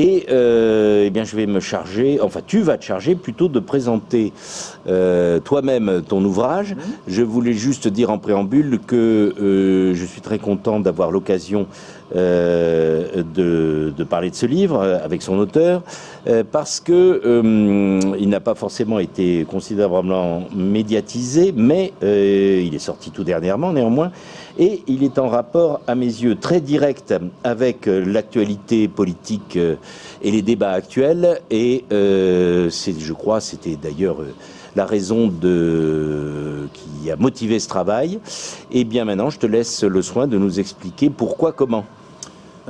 Et eh bien, je vais me charger, enfin tu vas te charger plutôt de présenter toi-même ton ouvrage. Je voulais juste dire en préambule que je suis très content d'avoir l'occasion de parler de ce livre avec son auteur, parce que il n'a pas forcément été considérablement médiatisé, mais il est sorti tout dernièrement néanmoins, et il est en rapport à mes yeux très direct avec l'actualité politique et les débats actuels, et je crois c'était d'ailleurs la raison qui a motivé ce travail. Et bien maintenant je te laisse le soin de nous expliquer pourquoi, comment.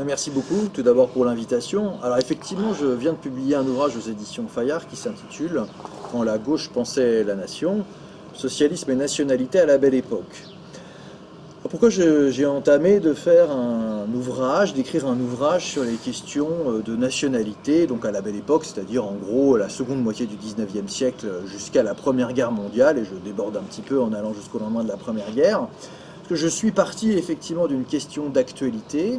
Merci beaucoup, tout d'abord pour l'invitation. Alors effectivement, je viens de publier un ouvrage aux éditions Fayard qui s'intitule « Quand la gauche pensait la nation, socialisme et nationalité à la belle époque ». Pourquoi j'ai entamé de faire d'écrire un ouvrage sur les questions de nationalité, donc à la belle époque, c'est-à-dire en gros la seconde moitié du 19e siècle jusqu'à la Première Guerre mondiale, et je déborde un petit peu en allant jusqu'au lendemain de la Première Guerre, parce que je suis parti effectivement d'une question d'actualité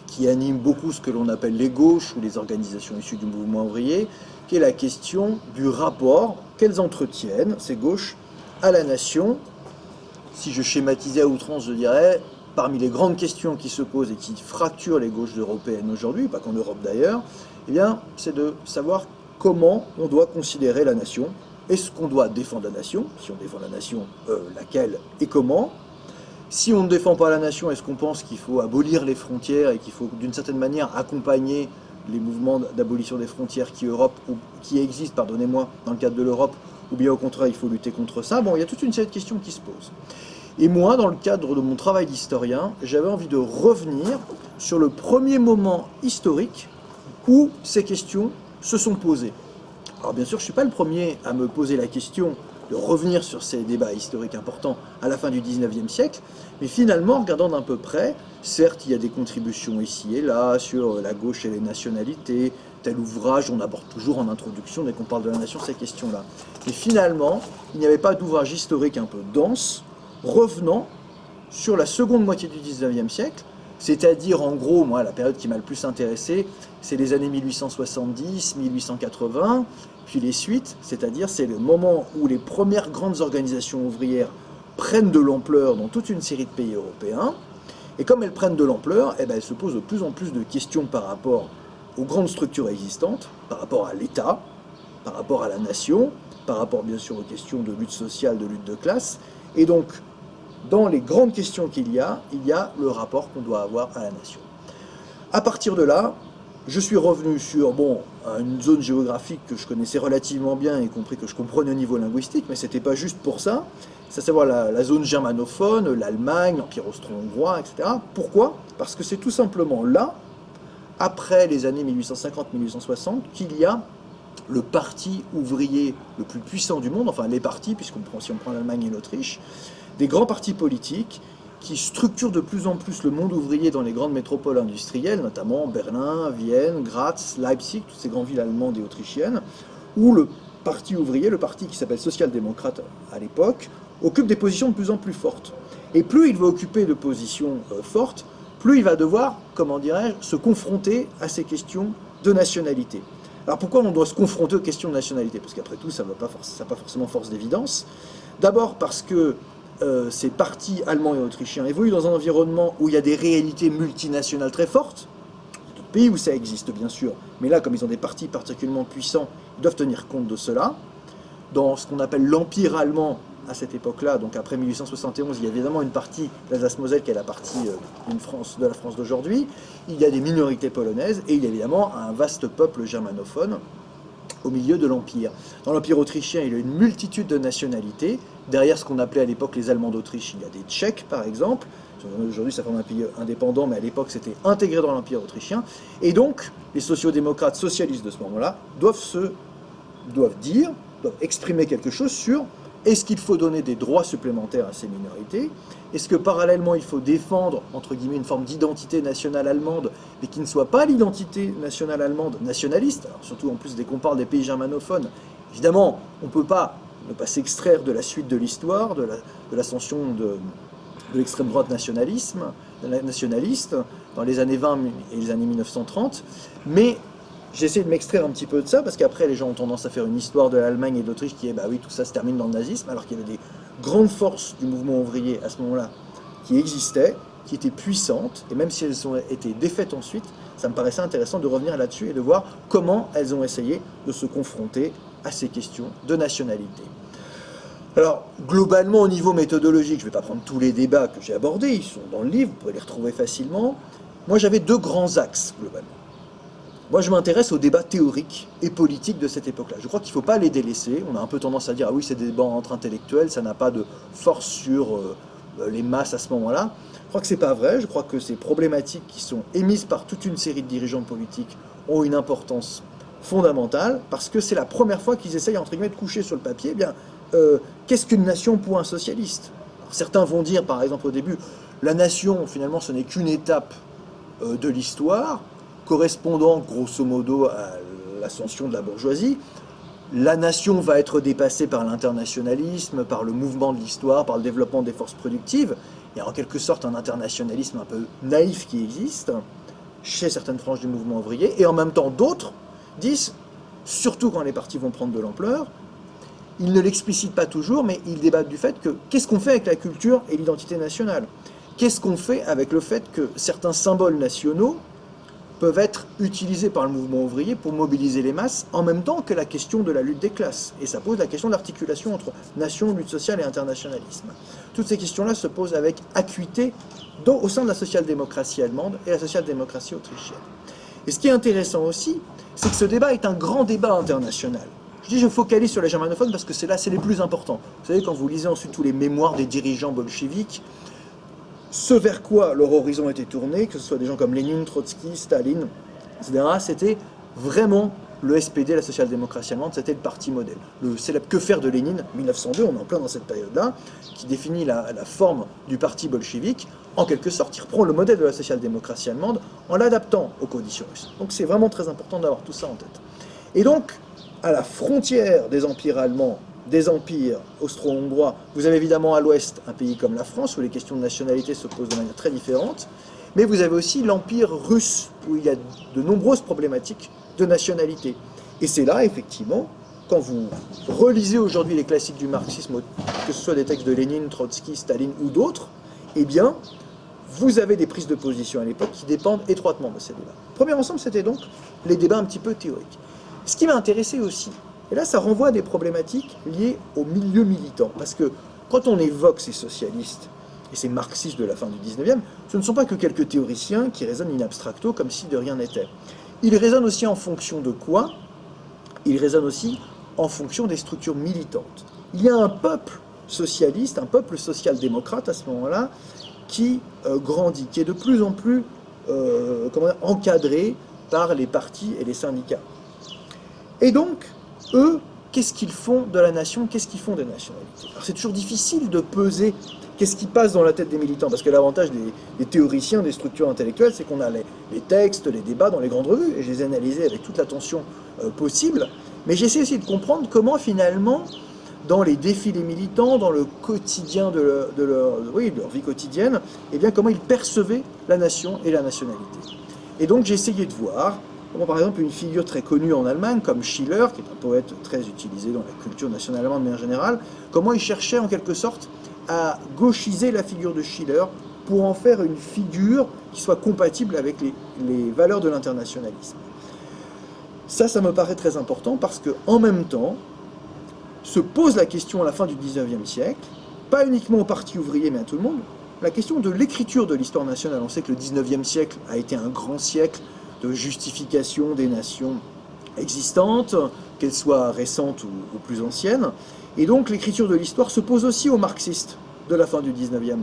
qui anime beaucoup ce que l'on appelle les gauches ou les organisations issues du mouvement ouvrier, qui est la question du rapport qu'elles entretiennent, ces gauches, à la nation. Si je schématisais à outrance, je dirais, parmi les grandes questions qui se posent et qui fracturent les gauches européennes aujourd'hui, pas qu'en Europe d'ailleurs, eh bien, c'est de savoir comment on doit considérer la nation. Est-ce qu'on doit défendre la nation? Si on défend la nation, laquelle et comment? Si on ne défend pas la nation, est-ce qu'on pense qu'il faut abolir les frontières et qu'il faut d'une certaine manière accompagner les mouvements d'abolition des frontières qui existent, dans le cadre de l'Europe, ou bien au contraire il faut lutter contre ça? Bon, il y a toute une série de questions qui se posent. Et moi, dans le cadre de mon travail d'historien, j'avais envie de revenir sur le premier moment historique où ces questions se sont posées. Alors bien sûr, je ne suis pas le premier à me poser la question de revenir sur ces débats historiques importants à la fin du 19e siècle, mais finalement, en regardant d'un peu près, certes, il y a des contributions ici et là sur la gauche et les nationalités, tel ouvrage, on aborde toujours en introduction, dès qu'on parle de la nation, ces questions-là. Mais finalement, il n'y avait pas d'ouvrage historique un peu dense, revenant sur la seconde moitié du 19e siècle, c'est-à-dire en gros, moi, la période qui m'a le plus intéressé, c'est les années 1870, 1880, puis les suites, c'est-à-dire c'est le moment où les premières grandes organisations ouvrières prennent de l'ampleur dans toute une série de pays européens, et comme elles prennent de l'ampleur, elles se posent de plus en plus de questions par rapport aux grandes structures existantes, par rapport à l'État, par rapport à la nation, par rapport bien sûr aux questions de lutte sociale, de lutte de classe, et donc dans les grandes questions il y a le rapport qu'on doit avoir à la nation. À partir de là, je suis revenu sur une zone géographique que je connaissais relativement bien, y compris que je comprenais au niveau linguistique, mais c'était pas juste pour ça, c'est à savoir la zone germanophone, l'Allemagne, l'Empire austro-hongrois, etc. Pourquoi? Parce que c'est tout simplement là, après les années 1850-1860, qu'il y a le parti ouvrier le plus puissant du monde, enfin les partis, si on prend l'Allemagne et l'Autriche, des grands partis politiques qui structurent de plus en plus le monde ouvrier dans les grandes métropoles industrielles, notamment Berlin, Vienne, Graz, Leipzig, toutes ces grandes villes allemandes et autrichiennes, où le parti ouvrier, le parti qui s'appelle social-démocrate à l'époque, occupe des positions de plus en plus fortes. Et plus il va occuper de positions fortes, plus il va devoir, se confronter à ces questions de nationalité. Alors pourquoi on doit se confronter aux questions de nationalité? Parce qu'après tout, ça n'a pas forcément force d'évidence. D'abord parce que ces partis allemands et autrichiens évoluent dans un environnement où il y a des réalités multinationales très fortes. Il y a d'autres pays où ça existe bien sûr, mais là, comme ils ont des partis particulièrement puissants, ils doivent tenir compte de cela. Dans ce qu'on appelle l'Empire allemand, à cette époque-là, donc après 1871, il y a évidemment une partie d'Alsace-Moselle qui est la partie de la France d'aujourd'hui. Il y a des minorités polonaises et il y a évidemment un vaste peuple germanophone au milieu de l'Empire. Dans l'Empire autrichien, il y a une multitude de nationalités. Derrière ce qu'on appelait à l'époque les Allemands d'Autriche, il y a des Tchèques par exemple. Aujourd'hui, ça forme un pays indépendant, mais à l'époque, c'était intégré dans l'Empire autrichien. Et donc, les sociodémocrates socialistes de ce moment-là doivent exprimer quelque chose sur est-ce qu'il faut donner des droits supplémentaires à ces minorités? Est-ce que parallèlement il faut défendre, entre guillemets, une forme d'identité nationale allemande, mais qui ne soit pas l'identité nationale allemande nationaliste? Alors, surtout en plus dès qu'on parle des pays germanophones, évidemment, on ne peut pas ne pas s'extraire de la suite de l'histoire, de l'ascension de l'extrême droite nationaliste dans les années 20 et les années 1930, mais j'ai essayé de m'extraire un petit peu de ça, parce qu'après les gens ont tendance à faire une histoire de l'Allemagne et d'Autriche qui est, bah oui, tout ça se termine dans le nazisme, alors qu'il y avait des grandes forces du mouvement ouvrier à ce moment-là qui existaient, qui étaient puissantes, et même si elles ont été défaites ensuite, ça me paraissait intéressant de revenir là-dessus et de voir comment elles ont essayé de se confronter à ces questions de nationalité. Alors, globalement, au niveau méthodologique, je ne vais pas prendre tous les débats que j'ai abordés, ils sont dans le livre, vous pouvez les retrouver facilement. Moi, j'avais deux grands axes, globalement. Moi, je m'intéresse aux débats théoriques et politiques de cette époque-là. Je crois qu'il ne faut pas les délaisser. On a un peu tendance à dire, ah oui, c'est des débats entre intellectuels, ça n'a pas de force sur les masses à ce moment-là. Je crois que ce n'est pas vrai. Je crois que ces problématiques qui sont émises par toute une série de dirigeants politiques ont une importance fondamentale, parce que c'est la première fois qu'ils essayent, entre guillemets, de coucher sur le papier, eh bien, qu'est-ce qu'une nation pour un socialiste? Alors, certains vont dire, par exemple, au début, la nation, finalement, ce n'est qu'une étape de l'histoire, correspondant grosso modo à l'ascension de la bourgeoisie. La nation va être dépassée par l'internationalisme, par le mouvement de l'histoire, par le développement des forces productives. Il y a en quelque sorte un internationalisme un peu naïf qui existe chez certaines franges du mouvement ouvrier, et en même temps d'autres disent, surtout quand les partis vont prendre de l'ampleur, ils ne l'explicitent pas toujours, mais ils débattent du fait que qu'est-ce qu'on fait avec la culture et l'identité nationale? Qu'est-ce qu'on fait avec le fait que certains symboles nationaux peuvent être utilisés par le mouvement ouvrier pour mobiliser les masses, en même temps que la question de la lutte des classes? Et ça pose la question de l'articulation entre nation, lutte sociale et internationalisme. Toutes ces questions-là se posent avec acuité au sein de la social-démocratie allemande et la social-démocratie autrichienne. Et ce qui est intéressant aussi, c'est que ce débat est un grand débat international. Je dis je focalise sur les germanophones parce que c'est là, c'est les plus importants. Vous savez, quand vous lisez ensuite tous les mémoires des dirigeants bolcheviques, ce vers quoi leur horizon était tourné, que ce soit des gens comme Lénine, Trotsky, Staline, etc., c'était vraiment le SPD, la social-démocratie allemande, c'était le parti modèle. Le célèbre Que faire de Lénine, 1902, on est en plein dans cette période-là, qui définit la forme du parti bolchevique. En quelque sorte, il reprend le modèle de la social-démocratie allemande en l'adaptant aux conditions russes. Donc c'est vraiment très important d'avoir tout ça en tête. Et donc, à la frontière des empires allemands, des empires austro-hongrois, vous avez évidemment à l'ouest un pays comme la France, où les questions de nationalité se posent de manière très différente, mais vous avez aussi l'empire russe, où il y a de nombreuses problématiques de nationalité. Et c'est là, effectivement, quand vous relisez aujourd'hui les classiques du marxisme, que ce soit des textes de Lénine, Trotsky, Staline ou d'autres, eh bien, vous avez des prises de position à l'époque qui dépendent étroitement de ces débats. Premier ensemble, c'était donc les débats un petit peu théoriques. Ce qui m'a intéressé aussi, et là ça renvoie à des problématiques liées au milieu militant, parce que quand on évoque ces socialistes et ces marxistes de la fin du 19e, ce ne sont pas que quelques théoriciens qui raisonnent in abstracto comme si de rien n'était. Ils raisonnent aussi en fonction de quoi? Ils raisonnent aussi en fonction des structures militantes. Il y a un peuple socialiste, un peuple social-démocrate à ce moment-là, qui grandit, qui est de plus en plus encadré par les partis et les syndicats. Et donc, eux, qu'est-ce qu'ils font de la nation? Qu'est-ce qu'ils font des nationalités? Alors c'est toujours difficile de peser qu'est-ce qui passe dans la tête des militants, parce que l'avantage des théoriciens, des structures intellectuelles, c'est qu'on a les textes, les débats dans les grandes revues, et je les ai analysés avec toute l'attention possible, mais j'essaie aussi de comprendre comment finalement, dans les défilés militants, dans le quotidien de leur vie quotidienne, eh bien, comment ils percevaient la nation et la nationalité. Et donc j'ai essayé de voir comment, par exemple, une figure très connue en Allemagne, comme Schiller, qui est un poète très utilisé dans la culture nationale allemande de manière générale, comment il cherchait en quelque sorte à gauchiser la figure de Schiller pour en faire une figure qui soit compatible avec les valeurs de l'internationalisme. Ça me paraît très important parce qu'en même temps, se pose la question à la fin du 19e siècle, pas uniquement au parti ouvrier mais à tout le monde, la question de l'écriture de l'histoire nationale. On sait que le 19e siècle a été un grand siècle de justification des nations existantes, qu'elles soient récentes ou plus anciennes. Et donc l'écriture de l'histoire se pose aussi aux marxistes de la fin du 19e.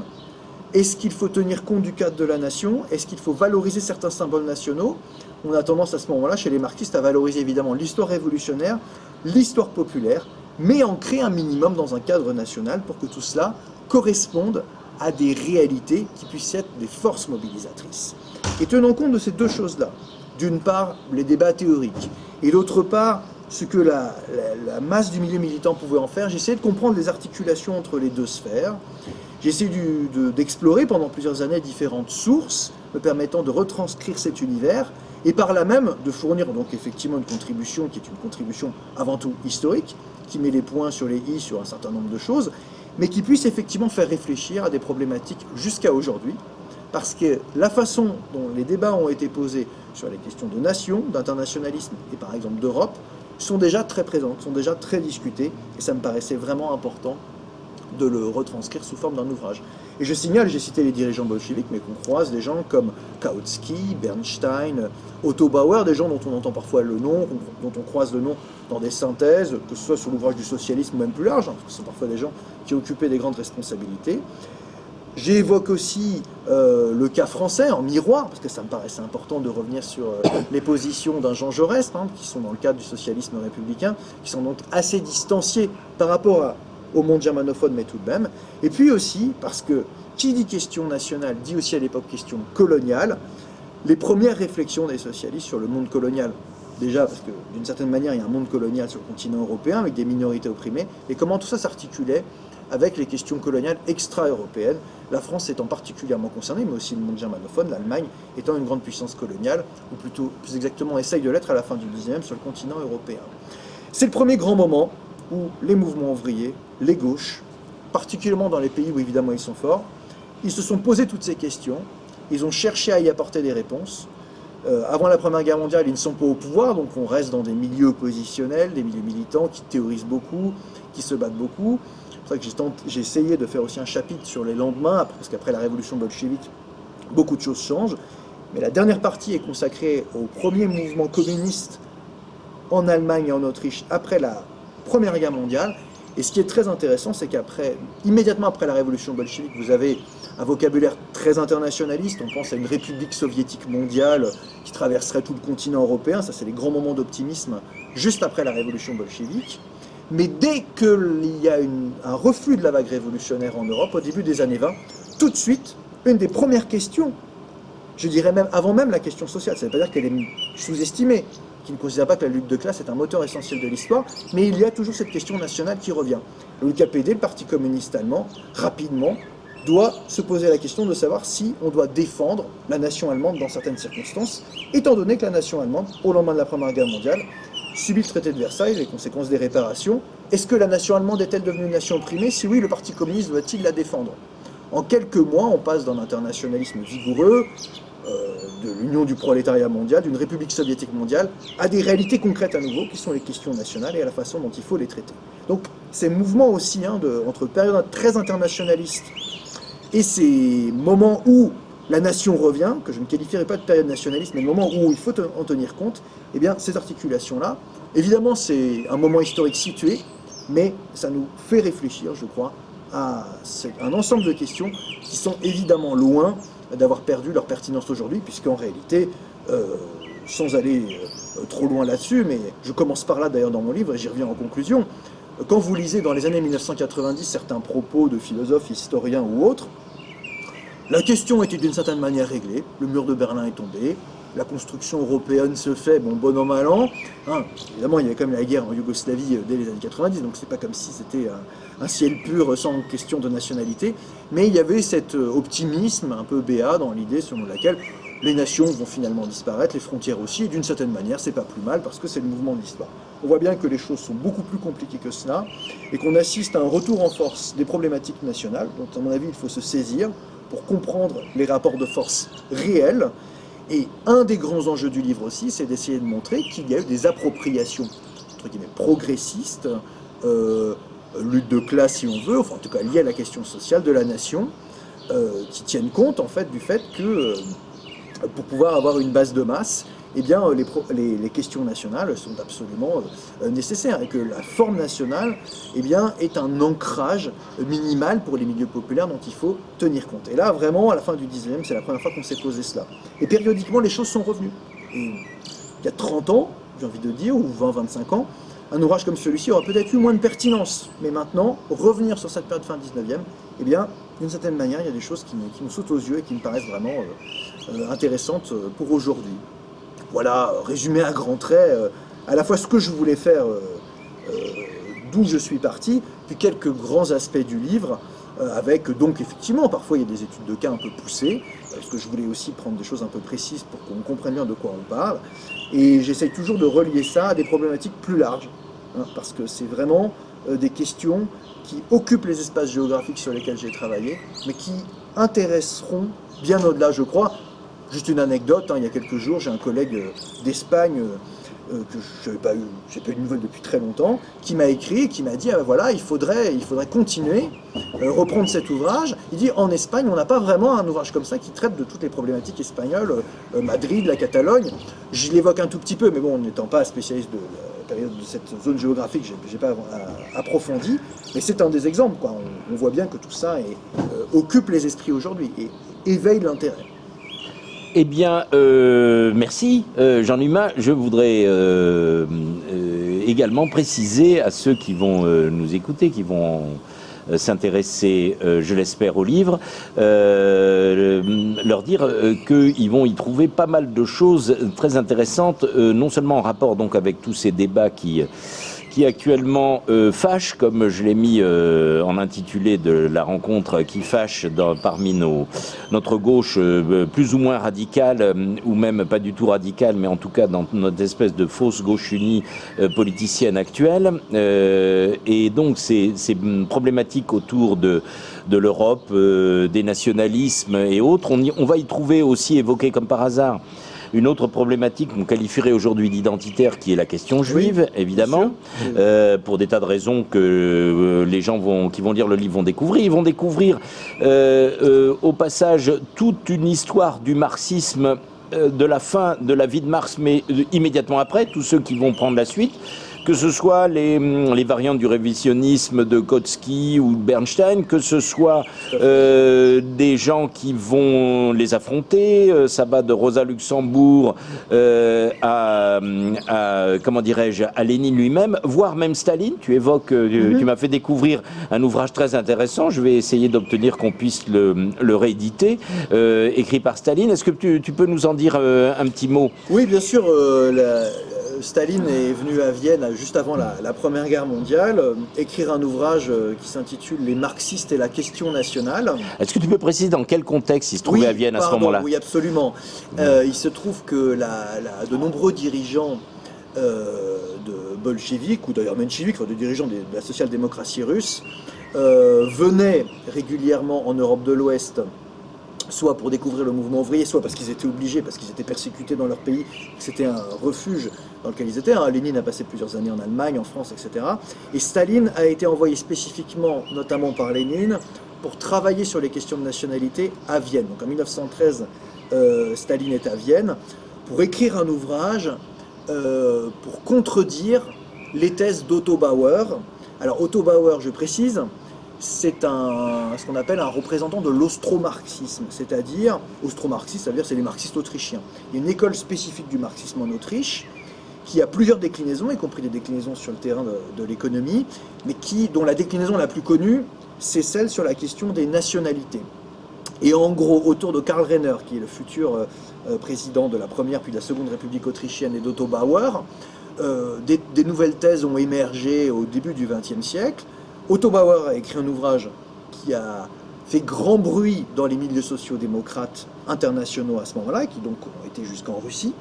Est-ce qu'il faut tenir compte du cadre de la nation? Est-ce qu'il faut valoriser certains symboles nationaux? On a tendance à ce moment-là, chez les marxistes, à valoriser évidemment l'histoire révolutionnaire, l'histoire populaire, mais en créer un minimum dans un cadre national pour que tout cela corresponde à des réalités qui puissent être des forces mobilisatrices. Et tenant compte de ces deux choses-là, d'une part les débats théoriques, et d'autre part ce que la masse du milieu militant pouvait en faire, j'ai essayé de comprendre les articulations entre les deux sphères. J'ai essayé d'explorer pendant plusieurs années différentes sources me permettant de retranscrire cet univers, et par là même de fournir donc effectivement une contribution qui est une contribution avant tout historique, qui met les points sur les i sur un certain nombre de choses, mais qui puisse effectivement faire réfléchir à des problématiques jusqu'à aujourd'hui, parce que la façon dont les débats ont été posés sur les questions de nation, d'internationalisme et par exemple d'Europe, sont déjà très présentes, sont déjà très discutées, et ça me paraissait vraiment important de le retranscrire sous forme d'un ouvrage. Et je signale, j'ai cité les dirigeants bolcheviques, mais qu'on croise des gens comme Kautsky, Bernstein, Otto Bauer, des gens dont on entend parfois le nom, dont on croise le nom dans des synthèses, que ce soit sur l'ouvrage du socialisme ou même plus large, hein, parce que ce sont parfois des gens qui occupaient des grandes responsabilités. J'évoque aussi le cas français en miroir, parce que ça me paraissait important de revenir sur les positions d'un Jean Jaurès, hein, qui sont dans le cadre du socialisme républicain, qui sont donc assez distanciés par rapport au monde germanophone, mais tout de même. Et puis aussi, parce que qui dit question nationale dit aussi à l'époque question coloniale, les premières réflexions des socialistes sur le monde colonial. Déjà, parce que d'une certaine manière, il y a un monde colonial sur le continent européen, avec des minorités opprimées, et comment tout ça s'articulait avec les questions coloniales extra-européennes, la France étant particulièrement concernée, mais aussi le monde germanophone, l'Allemagne étant une grande puissance coloniale, ou plutôt, plus exactement, essaye de l'être à la fin du XIXe sur le continent européen. C'est le premier grand moment où les mouvements ouvriers, les gauches, particulièrement dans les pays où évidemment ils sont forts, ils se sont posés toutes ces questions, ils ont cherché à y apporter des réponses. Avant la Première Guerre mondiale, ils ne sont pas au pouvoir, donc on reste dans des milieux oppositionnels, des milieux militants qui théorisent beaucoup, qui se battent beaucoup. C'est pour ça que j'ai essayé de faire aussi un chapitre sur les lendemains, parce qu'après la révolution bolchevique, beaucoup de choses changent. Mais la dernière partie est consacrée au premier mouvement communiste en Allemagne et en Autriche après la Première Guerre mondiale. Et ce qui est très intéressant, c'est immédiatement après la révolution bolchevique, vous avez un vocabulaire très internationaliste. On pense à une république soviétique mondiale qui traverserait tout le continent européen. Ça, c'est les grands moments d'optimisme juste après la révolution bolchevique. Mais dès qu'il y a un reflux de la vague révolutionnaire en Europe, au début des années 20, tout de suite, une des premières questions, je dirais même avant même la question sociale, ça ne veut pas dire qu'elle est sous-estimée, qui ne considère pas que la lutte de classe est un moteur essentiel de l'histoire, mais il y a toujours cette question nationale qui revient. Le KPD, le Parti communiste allemand, rapidement, doit se poser la question de savoir si on doit défendre la nation allemande dans certaines circonstances, étant donné que la nation allemande, au lendemain de la Première Guerre mondiale, subit le traité de Versailles, les conséquences des réparations. Est-ce que la nation allemande est-elle devenue une nation opprimée? Si oui, le Parti communiste doit-il la défendre? En quelques mois, on passe d'un internationalisme vigoureux, de l'union du prolétariat mondial, d'une république soviétique mondiale, à des réalités concrètes à nouveau, qui sont les questions nationales et à la façon dont il faut les traiter. Donc ces mouvements aussi, entre période très internationaliste et ces moments où la nation revient, que je ne qualifierais pas de période nationaliste, mais le moment où il faut en tenir compte, eh bien ces articulations-là, évidemment c'est un moment historique situé, mais ça nous fait réfléchir, je crois, à un ensemble de questions qui sont évidemment loin d'avoir perdu leur pertinence aujourd'hui, puisqu'en réalité, sans aller trop loin là-dessus, mais je commence par là d'ailleurs dans mon livre, et j'y reviens en conclusion, quand vous lisez dans les années 1990 certains propos de philosophes, historiens ou autres, la question était d'une certaine manière réglée, le mur de Berlin est tombé, la construction européenne se fait, bon an, mal an. Hein, évidemment, il y avait quand même la guerre en Yougoslavie dès les années 90, donc c'est pas comme si c'était un ciel pur sans question de nationalité. Mais il y avait cet optimisme un peu béat dans l'idée selon laquelle les nations vont finalement disparaître, les frontières aussi, et d'une certaine manière, c'est pas plus mal parce que c'est le mouvement de l'histoire. On voit bien que les choses sont beaucoup plus compliquées que cela et qu'on assiste à un retour en force des problématiques nationales, dont à mon avis il faut se saisir pour comprendre les rapports de force réels. Et un des grands enjeux du livre aussi, c'est d'essayer de montrer qu'il y a eu des appropriations, entre guillemets, progressistes, lutte de classe si on veut, enfin en tout cas liées à la question sociale de la nation, qui tiennent compte en fait du fait que pour pouvoir avoir une base de masse, eh bien, les questions nationales sont absolument nécessaires et que la forme nationale eh bien, est un ancrage minimal pour les milieux populaires dont il faut tenir compte. Et là, vraiment, à la fin du 19e, c'est la première fois qu'on s'est posé cela. Et périodiquement, les choses sont revenues. Et il y a 30 ans, j'ai envie de dire, ou 20-25 ans, un ouvrage comme celui-ci aura peut-être eu moins de pertinence. Mais maintenant, revenir sur cette période fin 19e, eh bien, d'une certaine manière, il y a des choses qui nous sautent aux yeux et qui me paraissent vraiment intéressantes pour aujourd'hui. Voilà, résumé à grands traits, à la fois ce que je voulais faire, d'où je suis parti, puis quelques grands aspects du livre, avec donc effectivement, parfois il y a des études de cas un peu poussées, parce que je voulais aussi prendre des choses un peu précises pour qu'on comprenne bien de quoi on parle. Et j'essaye toujours de relier ça à des problématiques plus larges, hein, parce que c'est vraiment des questions qui occupent les espaces géographiques sur lesquels j'ai travaillé, mais qui intéresseront bien au-delà, je crois. Juste une anecdote, hein, il y a quelques jours, j'ai un collègue d'Espagne que je n'ai pas eu de nouvelles depuis très longtemps, qui m'a écrit et qui m'a dit voilà, il faudrait continuer, reprendre cet ouvrage. Il dit en Espagne, on n'a pas vraiment un ouvrage comme ça qui traite de toutes les problématiques espagnoles, Madrid, la Catalogne. Je l'évoque un tout petit peu, mais bon, n'étant pas spécialiste de la période de cette zone géographique, je n'ai pas approfondi, mais c'est un des exemples, quoi. On voit bien que tout ça occupe les esprits aujourd'hui et éveille l'intérêt. Eh bien, merci Jean Numa. Je voudrais également préciser à ceux qui vont nous écouter, qui vont s'intéresser, je l'espère, au livre, leur dire qu'ils vont y trouver pas mal de choses très intéressantes, non seulement en rapport donc avec tous ces débats qui actuellement fâche, comme je l'ai mis en intitulé de la rencontre, qui fâche parmi notre gauche plus ou moins radicale, ou même pas du tout radicale, mais en tout cas dans notre espèce de fausse gauche unie politicienne actuelle. Et donc ces problématiques autour de l'Europe, des nationalismes et autres, on va y trouver aussi évoqué comme par hasard une autre problématique qu'on qualifierait aujourd'hui d'identitaire, qui est la question juive, oui, évidemment, pour des tas de raisons que les gens qui vont lire le livre vont découvrir. Ils vont découvrir au passage toute une histoire du marxisme de la fin de la vie de Marx, mais immédiatement après, tous ceux qui vont prendre la suite, que ce soit les variantes du révisionnisme de Kautsky ou de Bernstein, que ce soit des gens qui vont les affronter, ça va de Rosa Luxembourg à comment dirais-je, à Lénine lui-même, voire même Staline. Tu évoques, tu m'as fait découvrir un ouvrage très intéressant, je vais essayer d'obtenir qu'on puisse le rééditer, écrit par Staline. Est-ce que tu peux nous en dire un petit mot? Oui, bien sûr. Staline est venu à Vienne juste avant la Première Guerre mondiale, écrire un ouvrage qui s'intitule « Les marxistes et la question nationale ». Est-ce que tu peux préciser dans quel contexte il se trouvait à Vienne à ce moment-là? Oui, absolument. Il se trouve que de nombreux dirigeants de bolcheviques, ou d'ailleurs mencheviques, enfin de dirigeants de la social-démocratie russe, venaient régulièrement en Europe de l'Ouest, soit pour découvrir le mouvement ouvrier, soit parce qu'ils étaient obligés, parce qu'ils étaient persécutés dans leur pays, c'était un refuge dans lequel ils étaient. Lénine a passé plusieurs années en Allemagne, en France, etc. Et Staline a été envoyé spécifiquement, notamment par Lénine, pour travailler sur les questions de nationalité à Vienne. Donc en 1913, Staline est à Vienne pour écrire un ouvrage pour contredire les thèses d'Otto Bauer. Alors Otto Bauer, je précise, c'est ce qu'on appelle un représentant de l'austro-marxisme, c'est-à-dire, austro-marxiste, ça veut dire c'est les marxistes autrichiens. Il y a une école spécifique du marxisme en Autriche qui a plusieurs déclinaisons, y compris des déclinaisons sur le terrain de l'économie, mais dont la déclinaison la plus connue, c'est celle sur la question des nationalités. Et en gros, autour de Karl Renner, qui est le futur président de la première puis de la seconde République autrichienne, et d'Otto Bauer, des nouvelles thèses ont émergé au début du XXe siècle. Otto Bauer a écrit un ouvrage qui a fait grand bruit dans les milieux sociaux-démocrates internationaux à ce moment-là, qui donc ont été jusqu'en Russie.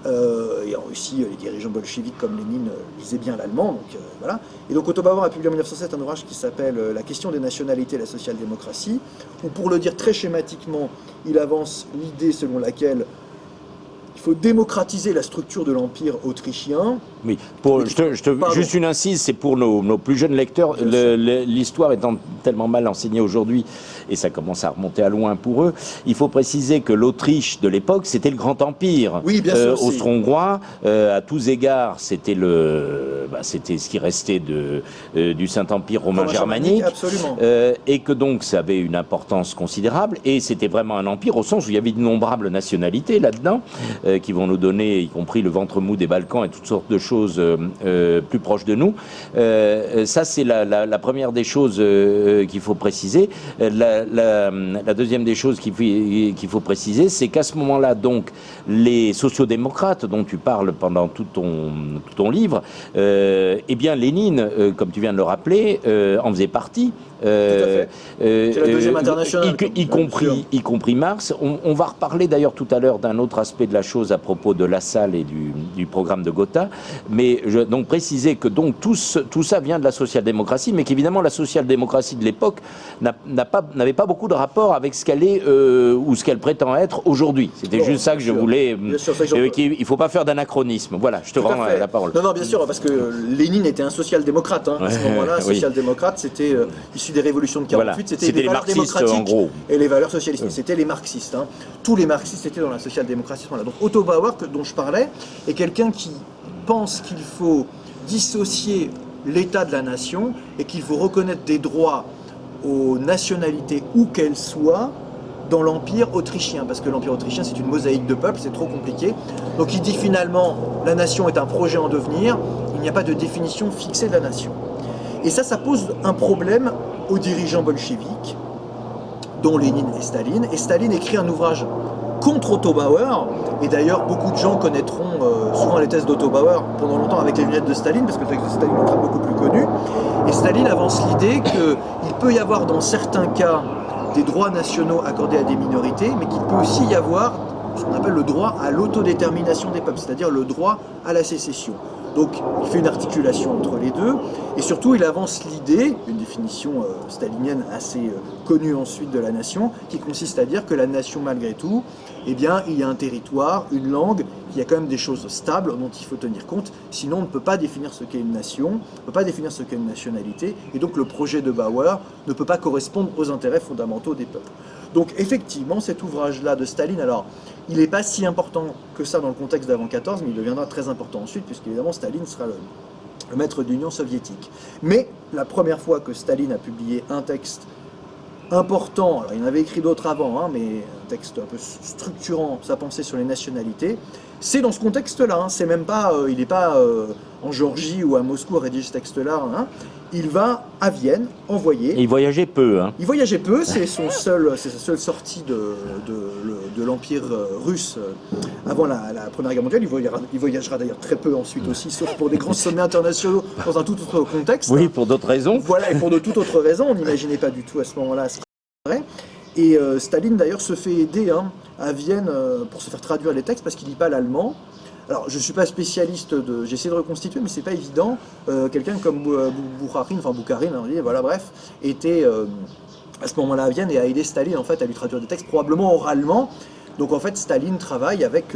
Et en Russie, les dirigeants bolcheviques comme Lénine lisaient bien l'allemand. Donc, voilà. Et donc Otto Bauer a publié en 1907 un ouvrage qui s'appelle « La question des nationalités et la social-démocratie », où pour le dire très schématiquement, il avance l'idée selon laquelle il faut démocratiser la structure de l'Empire autrichien. Oui, juste une incise, c'est pour nos plus jeunes lecteurs, l'histoire étant tellement mal enseignée aujourd'hui, et ça commence à remonter à loin pour eux, il faut préciser que l'Autriche de l'époque, c'était le grand empire austro-hongrois, à tous égards, c'était ce qui restait du Saint-Empire romain germanique, et que donc ça avait une importance considérable, et c'était vraiment un empire au sens où il y avait d'innombrables nationalités là-dedans, qui vont nous donner, y compris le ventre mou des Balkans et toutes sortes de choses plus proches de nous. Ça, c'est la première des choses qu'il faut préciser. La deuxième des choses qu'il faut préciser, c'est qu'à ce moment-là, donc, les sociodémocrates dont tu parles pendant tout ton livre, eh bien, Lénine, comme tu viens de le rappeler, en faisait partie. C'est la deuxième internationale. Y compris Marx. On va reparler d'ailleurs tout à l'heure d'un autre aspect de la chose à propos de Lassalle et du programme de Gotha. Mais donc préciser que donc tout ça vient de la social-démocratie, mais qu'évidemment la social-démocratie de l'époque n'avait pas beaucoup de rapport avec ce qu'elle est ou ce qu'elle prétend être aujourd'hui. C'était juste ça que je voulais. Il ne faut pas faire d'anachronisme. Voilà, je te rends la parole. Non, bien sûr, parce que Lénine était un social-démocrate. À ce moment-là, social-démocrate, c'était issu des révolutions de 48, voilà. C'était les valeurs démocratiques en gros. Et les valeurs socialistes. C'était les marxistes. Tous les marxistes étaient dans la social-démocratie. Donc Otto Bauer, dont je parlais, est quelqu'un qui pense qu'il faut dissocier l'État de la nation et qu'il faut reconnaître des droits aux nationalités où qu'elles soient dans l'Empire autrichien, parce que l'Empire autrichien c'est une mosaïque de peuples, c'est trop compliqué. Donc il dit finalement la nation est un projet en devenir, il n'y a pas de définition fixée de la nation. Et ça pose un problème aux dirigeants bolcheviques, dont Lénine et Staline. Et Staline écrit un ouvrage contre Otto Bauer, et d'ailleurs beaucoup de gens connaîtront souvent les thèses d'Otto Bauer pendant longtemps avec les lunettes de Staline, parce que le texte de Staline est beaucoup plus connu. Et Staline avance l'idée qu'il peut y avoir dans certains cas des droits nationaux accordés à des minorités, mais qu'il peut aussi y avoir ce qu'on appelle le droit à l'autodétermination des peuples, c'est-à-dire le droit à la sécession. Donc il fait une articulation entre les deux, et surtout il avance l'idée, une définition stalinienne assez connue ensuite de la nation, qui consiste à dire que la nation malgré tout, eh bien il y a un territoire, une langue, qu'il y a quand même des choses stables dont il faut tenir compte, sinon on ne peut pas définir ce qu'est une nation, on ne peut pas définir ce qu'est une nationalité, et donc le projet de Bauer ne peut pas correspondre aux intérêts fondamentaux des peuples. Donc effectivement cet ouvrage-là de Staline, alors il n'est pas si important que ça dans le contexte d'avant 14, mais il deviendra très important ensuite, puisqu'évidemment Staline sera le maître de l'Union soviétique. Mais la première fois que Staline a publié un texte important, alors il en avait écrit d'autres avant, mais un texte un peu structurant sa pensée sur les nationalités, c'est dans ce contexte-là. C'est même pas, il n'est pas en Géorgie ou à Moscou à rédiger ce texte-là. Il va à Vienne envoyer. Et il voyageait peu. Il voyageait peu, c'est sa seule sortie de l'Empire russe avant la Première Guerre mondiale. Il voyagera d'ailleurs très peu ensuite aussi, sauf pour des grands sommets internationaux dans un tout autre contexte. Oui, pour d'autres raisons. Voilà, et pour de toutes autres raisons. On n'imaginait pas du tout à ce moment-là ce qui serait. Et Staline d'ailleurs se fait aider à Vienne pour se faire traduire les textes parce qu'il lit pas l'allemand. Alors je ne suis pas spécialiste j'ai essayé de reconstituer, mais c'est pas évident. Quelqu'un comme Boukharine, voilà, bref, était à ce moment-là à Vienne et a aidé Staline en fait à lui traduire des textes, probablement oralement. Donc en fait Staline travaille avec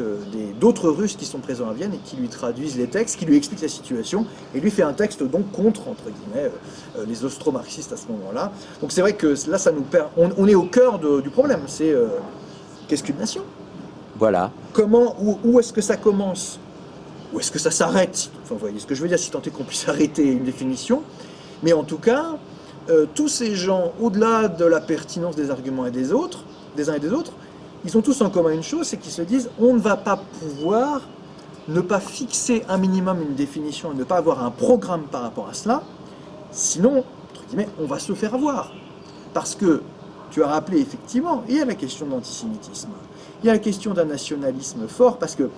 d'autres Russes qui sont présents à Vienne et qui lui traduisent les textes, qui lui expliquent la situation et lui fait un texte donc contre, entre guillemets, les austro-marxistes à ce moment-là. Donc c'est vrai que là ça nous perd, on est au cœur du problème, c'est qu'est-ce qu'une nation ? Voilà. Comment, où est-ce que ça commence ? Où est-ce que ça s'arrête ? Enfin, vous voyez ce que je veux dire, si tant est qu'on puisse arrêter une définition. Mais en tout cas, tous ces gens, au-delà de la pertinence des arguments des uns et des autres, ils ont tous en commun une chose, c'est qu'ils se disent on ne va pas pouvoir ne pas fixer un minimum une définition et ne pas avoir un programme par rapport à cela, sinon, entre guillemets, on va se faire avoir. Parce que, tu as rappelé effectivement, il y a la question de l'antisémitisme, il y a la question d'un nationalisme fort, parce que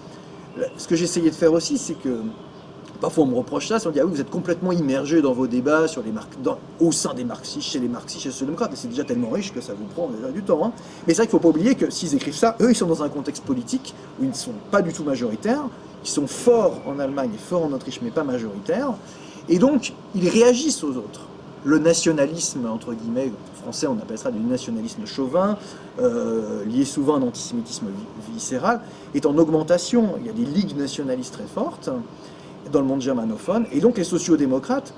ce que j'essayais de faire aussi, c'est que parfois on me reproche ça, on dit ah oui, vous êtes complètement immergé dans vos débats sur au sein des marxistes, chez les marxistes, chez les sociaux-démocrates, et c'est déjà tellement riche que ça vous prend déjà du temps. Mais c'est vrai qu'il ne faut pas oublier que s'ils écrivent ça, eux ils sont dans un contexte politique où ils ne sont pas du tout majoritaires, ils sont forts en Allemagne et forts en Autriche, mais pas majoritaires, et donc ils réagissent aux autres. Le nationalisme, entre guillemets, en français on appelle ça du nationalisme chauvin, lié souvent à un antisémitisme viscéral, est en augmentation. Il y a des ligues nationalistes très fortes dans le monde germanophone, et donc les sociodémocrates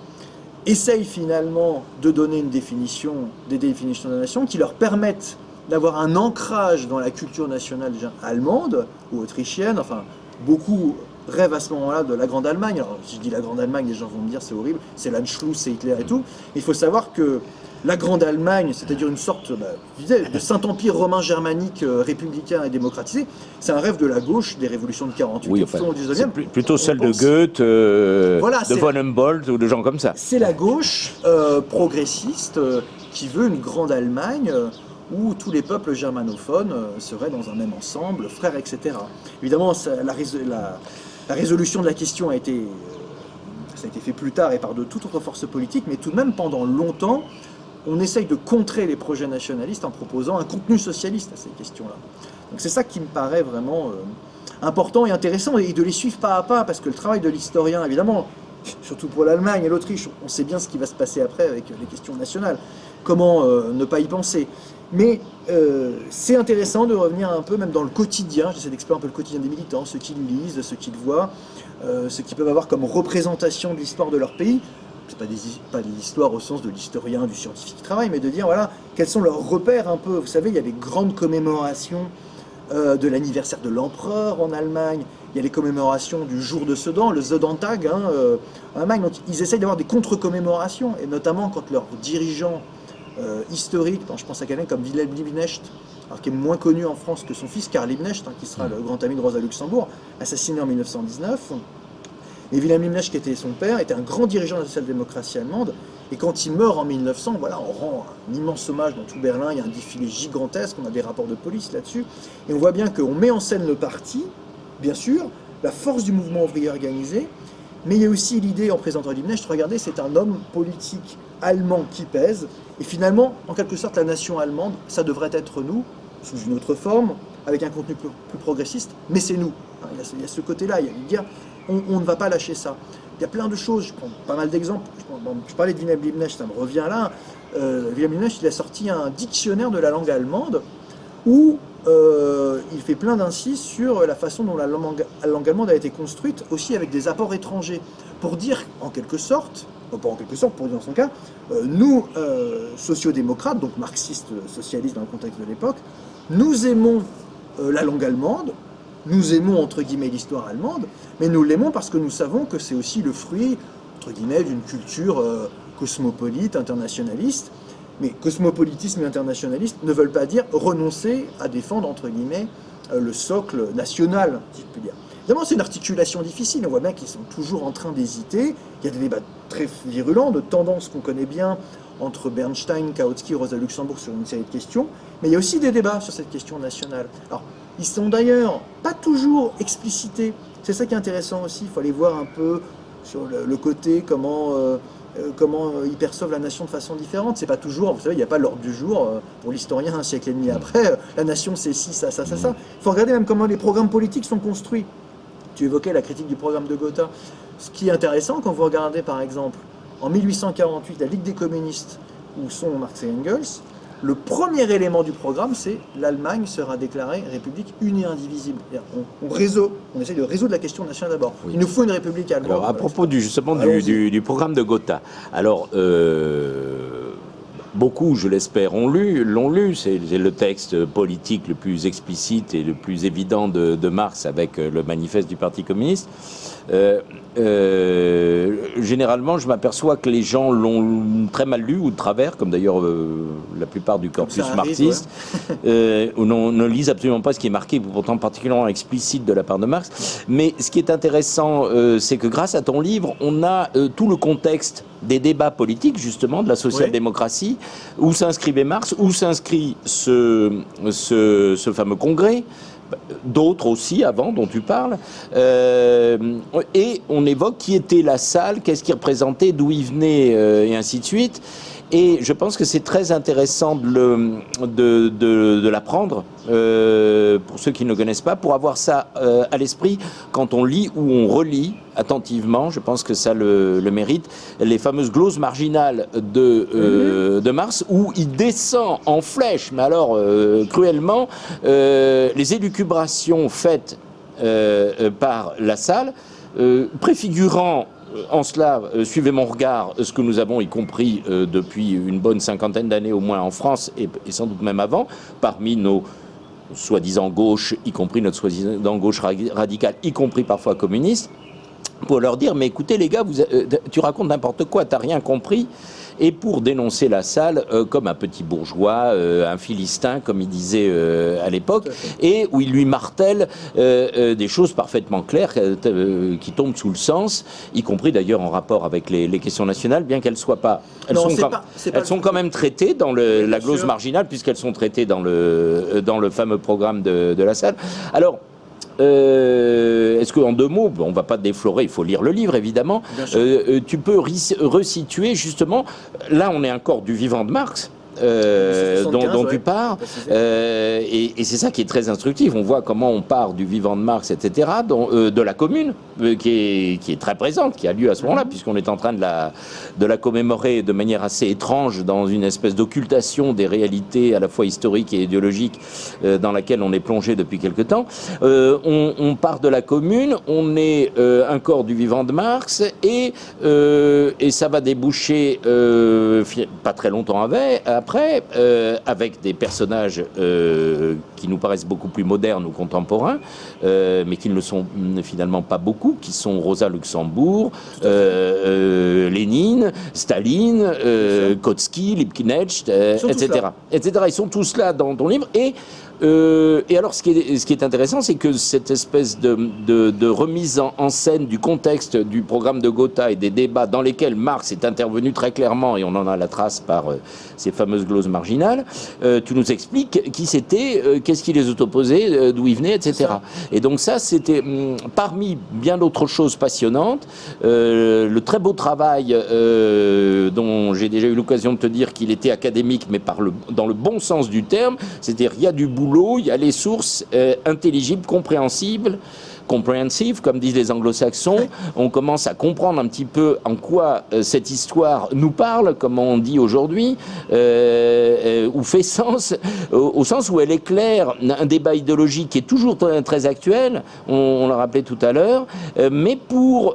essayent finalement de donner des définitions de la nation qui leur permettent d'avoir un ancrage dans la culture nationale allemande ou autrichienne, enfin beaucoup rêve à ce moment-là de la Grande Allemagne. Alors, si je dis la Grande Allemagne, les gens vont me dire c'est horrible, c'est l'Anschluss, c'est Hitler et tout. Il faut savoir que la Grande Allemagne, c'est-à-dire une sorte de Saint-Empire romain germanique républicain et démocratisé, c'est un rêve de la gauche des révolutions de 48 oui, et tout au 19e. C'est plutôt celle de Goethe, voilà, de von Humboldt ou de gens comme ça. C'est la gauche progressiste qui veut une Grande Allemagne où tous les peuples germanophones seraient dans un même ensemble, frères, etc. Évidemment, la résolution de la question ça a été fait plus tard et par de toute autre force politique, mais tout de même, pendant longtemps, on essaye de contrer les projets nationalistes en proposant un contenu socialiste à ces questions-là. Donc c'est ça qui me paraît vraiment important et intéressant, et de les suivre pas à pas, parce que le travail de l'historien, évidemment, surtout pour l'Allemagne et l'Autriche, on sait bien ce qui va se passer après avec les questions nationales. Comment ne pas y penser? Mais c'est intéressant de revenir un peu même dans le quotidien, j'essaie d'explorer un peu le quotidien des militants, ceux qui lisent, ceux qui le voient, ceux qui peuvent avoir comme représentation de l'histoire de leur pays. C'est pas de l'histoire au sens de l'historien, du scientifique qui travaille, mais de dire voilà, quels sont leurs repères un peu. Vous savez, il y a les grandes commémorations de l'anniversaire de l'empereur en Allemagne, il y a les commémorations du jour de Sedan, le Sodentag en Allemagne. Donc ils essayent d'avoir des contre-commémorations, et notamment quand leurs dirigeants historiques, je pense à quelqu'un comme Wilhelm Liebknecht, alors qui est moins connu en France que son fils Karl Liebknecht, qui sera le grand ami de Rosa Luxembourg, assassiné en 1919. Et Wilhelm Liebknecht, qui était son père, était un grand dirigeant de la social-démocratie allemande. Et quand il meurt en 1900, voilà, on rend un immense hommage dans tout Berlin. Il y a un défilé gigantesque, on a des rapports de police là-dessus. Et on voit bien qu'on met en scène le parti, bien sûr, la force du mouvement ouvrier organisé. Mais il y a aussi l'idée, en présentant Liebknecht, regardez, c'est un homme politique allemand qui pèse. Et finalement, en quelque sorte, la nation allemande, ça devrait être nous, sous une autre forme, avec un contenu plus progressiste, mais c'est nous. Il y a ce côté-là, il y a dire, on ne va pas lâcher ça. Il y a plein de choses, je prends pas mal d'exemples. Je parlais de Wilhelm Liebknecht, ça me revient là. Wilhelm Liebknecht, il a sorti un dictionnaire de la langue allemande où il fait plein d'incises sur la façon dont la langue allemande a été construite, aussi avec des apports étrangers, pour dire, en quelque sorte, pas en quelque sorte, pour dire dans son cas, nous, sociodémocrates, donc marxistes, socialistes dans le contexte de l'époque, nous aimons la langue allemande, nous aimons, entre guillemets, l'histoire allemande, mais nous l'aimons parce que nous savons que c'est aussi le fruit, entre guillemets, d'une culture cosmopolite, internationaliste. Mais cosmopolitisme et internationaliste ne veulent pas dire renoncer à défendre, entre guillemets, le socle national, si je puis dire. Évidemment, c'est une articulation difficile. On voit bien qu'ils sont toujours en train d'hésiter. Il y a des débats très virulents, de tendances qu'on connaît bien entre Bernstein, Kautsky, Rosa Luxembourg sur une série de questions. Mais il y a aussi des débats sur cette question nationale. Alors, ils sont d'ailleurs pas toujours explicités. C'est ça qui est intéressant aussi. Il faut aller voir un peu sur le côté, comment ils perçoivent la nation de façon différente. C'est pas toujours, vous savez, il n'y a pas l'ordre du jour pour l'historien un siècle et demi après. La nation, c'est ci, ça, ça, ça, ça. Il faut regarder même comment les programmes politiques sont construits. Tu évoquais la critique du programme de Gotha. Ce qui est intéressant, quand vous regardez par exemple en 1848 la Ligue des communistes, où sont Marx et Engels, le premier élément du programme, c'est l'Allemagne sera déclarée république unie et indivisible. On essaie de résoudre la question nationale d'abord. Oui. Il nous faut une république allemande. Alors, à propos justement du programme de Gotha, alors, beaucoup, je l'espère, l'ont lu. C'est le texte politique le plus explicite et le plus évident de Marx avec le manifeste du Parti communiste. Généralement, je m'aperçois que les gens l'ont très mal lu ou de travers, comme d'ailleurs la plupart du corpus marxiste, ou ne lisent absolument pas ce qui est marqué, pourtant particulièrement explicite de la part de Marx. Mais ce qui est intéressant, c'est que grâce à ton livre, on a tout le contexte des débats politiques, justement, de la social-démocratie, où s'inscrivait Marx, où s'inscrit ce fameux congrès, d'autres aussi avant dont tu parles, et on évoque qui était la salle, qu'est-ce qu'il représentait, d'où il venait, et ainsi de suite. Et je pense que c'est très intéressant de l'apprendre, pour ceux qui ne le connaissent pas, pour avoir ça à l'esprit quand on lit ou on relit attentivement. Je pense que ça le mérite. Les fameuses gloses marginales de Marx, où il descend en flèche, mais alors cruellement, les élucubrations faites par la salle, préfigurant en cela, suivez mon regard, ce que nous avons, y compris depuis une bonne cinquantaine d'années au moins en France, et sans doute même avant, parmi nos soi-disant gauche, y compris notre soi-disant gauche radicale, y compris parfois communiste, pour leur dire, mais écoutez les gars, tu racontes n'importe quoi, t'as rien compris. Et pour dénoncer Lassalle comme un petit bourgeois, un philistin, comme il disait à l'époque, et où il lui martèle des choses parfaitement claires qui tombent sous le sens, y compris d'ailleurs en rapport avec les questions nationales, bien qu'elles soient pas... Elles sont quand même traitées dans la glose marginale, puisqu'elles sont traitées dans le fameux programme de Lassalle. Alors, est-ce qu'en 2 mots, on ne va pas déflorer, il faut lire le livre évidemment, tu peux resituer justement, là on est encore du vivant de Marx, dont tu pars, et c'est ça qui est très instructif. On voit comment on part du vivant de Marx, etc., de la Commune, qui est très présente, qui a lieu à ce moment-là, puisqu'on est en train de la commémorer de manière assez étrange, dans une espèce d'occultation des réalités à la fois historiques et idéologiques dans laquelle on est plongé depuis quelque temps. On part de la Commune, on est un corps du vivant de Marx, et ça va déboucher pas très longtemps après, avec des personnages qui nous paraissent beaucoup plus modernes ou contemporains, mais qui ne le sont finalement pas beaucoup, qui sont Rosa Luxembourg, Lénine, Staline, Kautsky, Liebknecht, etc. Ils sont tous là dans ton livre. Et alors, ce qui est intéressant, c'est que cette espèce de remise en scène du contexte du programme de Gotha et des débats dans lesquels Marx est intervenu très clairement, et on en a la trace par ces fameuses gloses marginales, tu nous expliques qui c'était, qu'est-ce qui les opposait, d'où ils venaient, etc. Et donc ça, c'était parmi bien d'autres choses passionnantes, le très beau travail dont j'ai déjà eu l'occasion de te dire qu'il était académique, mais dans le bon sens du terme, c'est-à-dire il y a du boulot, il y a les sources intelligibles, compréhensibles, comprehensive, comme disent les anglo-saxons. On commence à comprendre un petit peu en quoi cette histoire nous parle, comme on dit aujourd'hui, ou fait sens, au sens où elle éclaire un débat idéologique qui est toujours très, très actuel, on l'a rappelé tout à l'heure, mais pour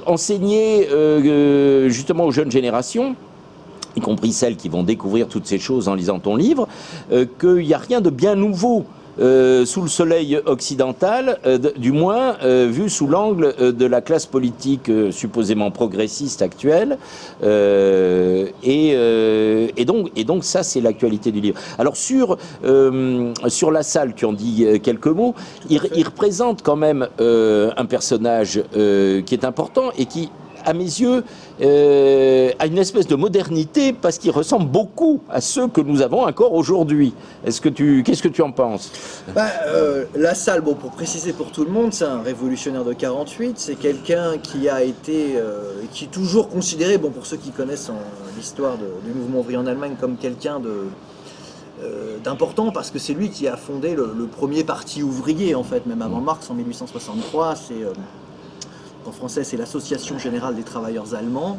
enseigner justement aux jeunes générations, y compris celles qui vont découvrir toutes ces choses en lisant ton livre, qu'il n'y a rien de bien nouveau sous le soleil occidental, du moins vu sous l'angle de la classe politique supposément progressiste actuelle, et donc ça c'est l'actualité du livre. Alors sur Lassalle, tu en dis quelques mots, il représente quand même un personnage qui est important et qui, à mes yeux, à une espèce de modernité, parce qu'il ressemble beaucoup à ceux que nous avons encore aujourd'hui. Qu'est-ce que tu en penses? Lassalle, bon, pour préciser pour tout le monde, c'est un révolutionnaire de 48, c'est quelqu'un qui a été, qui est toujours considéré, bon, pour ceux qui connaissent l'histoire du mouvement ouvrier en Allemagne, comme quelqu'un d'important, parce que c'est lui qui a fondé le premier parti ouvrier, en fait, même avant Marx, en 1863, en français, c'est l'Association Générale des Travailleurs Allemands,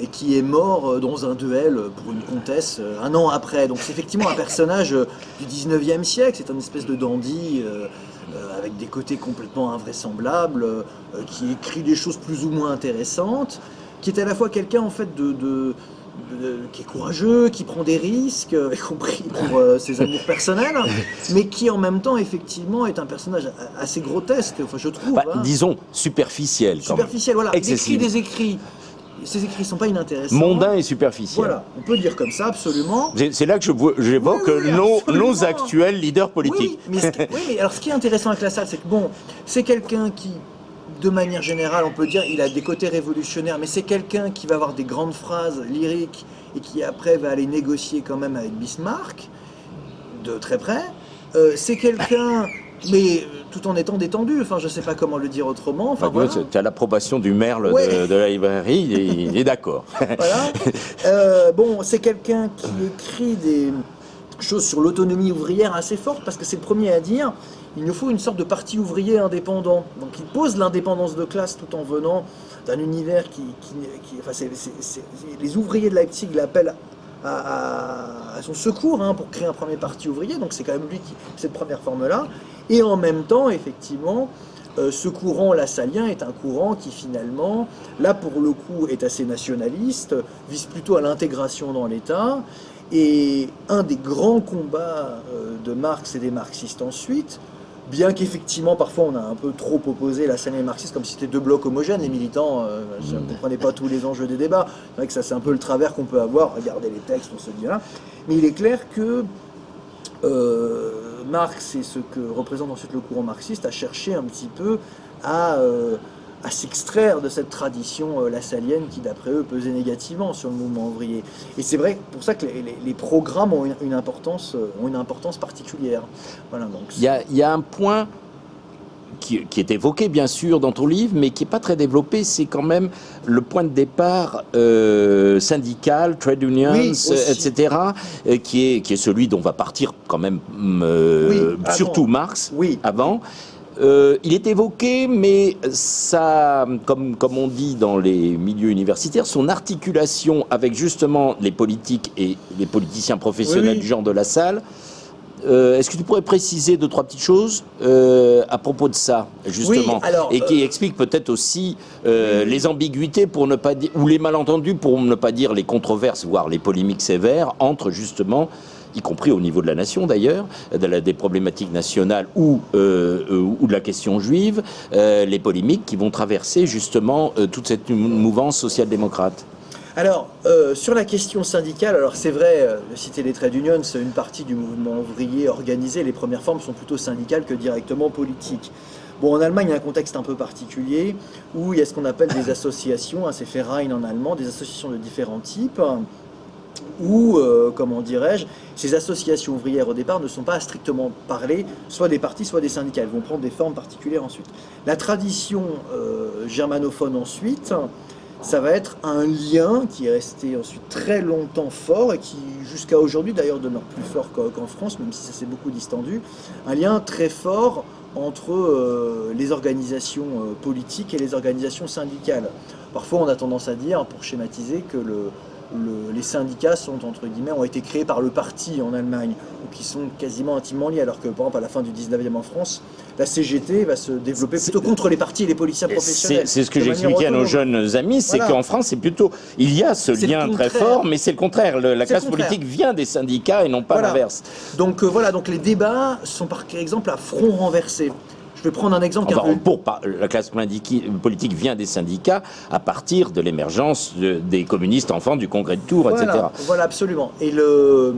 et qui est mort dans un duel pour une comtesse un an après. Donc c'est effectivement un personnage du 19e siècle, c'est une espèce de dandy avec des côtés complètement invraisemblables, qui écrit des choses plus ou moins intéressantes, qui est à la fois quelqu'un en fait qui est courageux, qui prend des risques, y compris pour ses amours personnels, mais qui en même temps effectivement est un personnage assez grotesque, enfin, je trouve. Disons superficiel. Superficiel, voilà. Il écrit des écrits. Ces écrits ne sont pas inintéressants. Mondains et superficiels. Voilà, on peut dire comme ça, absolument. C'est là que j'évoque nos actuels leaders politiques. Oui, mais alors ce qui est intéressant avec Lassalle, c'est que bon, c'est quelqu'un qui, de manière générale, on peut dire il a des côtés révolutionnaires, mais c'est quelqu'un qui va avoir des grandes phrases lyriques et qui après va aller négocier quand même avec Bismarck, de très près. C'est quelqu'un, mais tout en étant détendu, enfin je sais pas comment le dire autrement. Enfin, voilà. Tu as l'approbation du merle de la librairie, il est d'accord. Voilà. Bon, c'est quelqu'un qui écrit des choses sur l'autonomie ouvrière assez fortes, parce que c'est le premier à dire il nous faut une sorte de parti ouvrier indépendant. Donc il pose l'indépendance de classe tout en venant d'un univers les ouvriers de Leipzig l'appellent à son secours pour créer un premier parti ouvrier. Donc c'est quand même lui qui cette première forme-là. Et en même temps, effectivement, ce courant lassallien est un courant qui finalement, là pour le coup, est assez nationaliste, vise plutôt à l'intégration dans l'État. Et un des grands combats de Marx et des marxistes ensuite, bien qu'effectivement parfois on a un peu trop opposé la scène et les marxistes comme si c'était deux blocs homogènes, les militants ne comprenaient pas tous les enjeux des débats. C'est vrai que ça c'est un peu le travers qu'on peut avoir, regardez les textes, on se dit là. Mais il est clair que Marx et ce que représente ensuite le courant marxiste a cherché un petit peu à s'extraire de cette tradition lassallienne qui, d'après eux, pesait négativement sur le mouvement ouvrier. Et c'est vrai pour ça que les programmes ont une importance particulière. Voilà, donc il y a un point qui est évoqué, bien sûr, dans ton livre, mais qui n'est pas très développé, c'est quand même le point de départ syndical, trade unions, oui, etc., qui est celui dont va partir quand même surtout Marx, avant. Il est évoqué, mais ça, comme on dit dans les milieux universitaires, son articulation avec justement les politiques et les politiciens professionnels du genre de Lassalle. Est-ce que tu pourrais préciser 2-3 petites choses à propos de ça, justement, et qui explique peut-être aussi les ambiguïtés, pour ne pas dire, ou les malentendus, pour ne pas dire les controverses, voire les polémiques sévères, entre justement, y compris au niveau de la nation d'ailleurs, des problématiques nationales ou de la question juive, les polémiques qui vont traverser justement toute cette mouvance social-démocrate. Alors, sur la question syndicale, alors c'est vrai, de citer les trade unions, c'est une partie du mouvement ouvrier organisé, les premières formes sont plutôt syndicales que directement politiques. Bon, en Allemagne, il y a un contexte un peu particulier, où il y a ce qu'on appelle des associations, c'est Verein en allemand, des associations de différents types, où, comment dirais-je, ces associations ouvrières au départ ne sont pas strictement parlées, soit des partis, soit des syndicats. Elles vont prendre des formes particulières ensuite. La tradition germanophone ensuite, ça va être un lien qui est resté ensuite très longtemps fort et qui jusqu'à aujourd'hui d'ailleurs demeure plus fort qu'en France, même si ça s'est beaucoup distendu, un lien très fort entre les organisations politiques et les organisations syndicales. Parfois on a tendance à dire, pour schématiser, que les syndicats ont été créés par le parti en Allemagne, ou qui sont quasiment intimement liés, alors que par exemple à la fin du 19e en France, la CGT va se développer plutôt contre les partis et les politiciens professionnels. C'est ce que j'expliquais à nos jeunes amis, c'est qu'en France, c'est plutôt, il y a ce lien très fort, mais c'est le contraire. La classe politique vient des syndicats et non pas l'inverse. Donc donc les débats sont par exemple à front renversé. Je vais prendre un exemple. La classe politique vient des syndicats à partir de l'émergence des communistes enfants du Congrès de Tours, etc. Voilà, absolument. Et je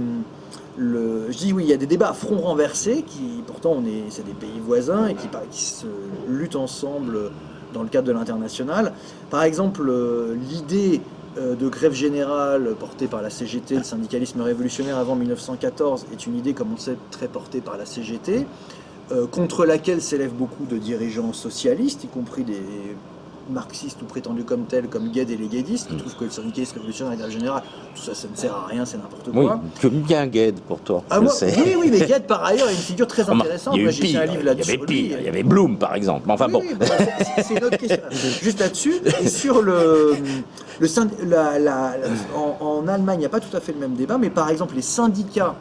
dis oui, il y a des débats à front renversé qui, pourtant, c'est des pays voisins et qui se luttent ensemble dans le cadre de l'international. Par exemple, l'idée de grève générale portée par la CGT, le syndicalisme révolutionnaire avant 1914, est une idée, comme on sait, très portée par la CGT. Contre laquelle s'élèvent beaucoup de dirigeants socialistes, y compris des marxistes ou prétendus comme tels, comme Gued et les guédistes, qui trouvent que le syndicalisme révolutionnaire et la grève générale, tout ça, ça ne sert à rien, c'est n'importe quoi. Oui, tu aimes bien Gued pour toi. Oui, mais Gued, par ailleurs, est une figure très intéressante. Il y a eu pire, il y avait Blum, par exemple. Mais enfin bon. C'est une autre question. Juste là-dessus, et sur en Allemagne, il n'y a pas tout à fait le même débat, mais par exemple, les syndicats.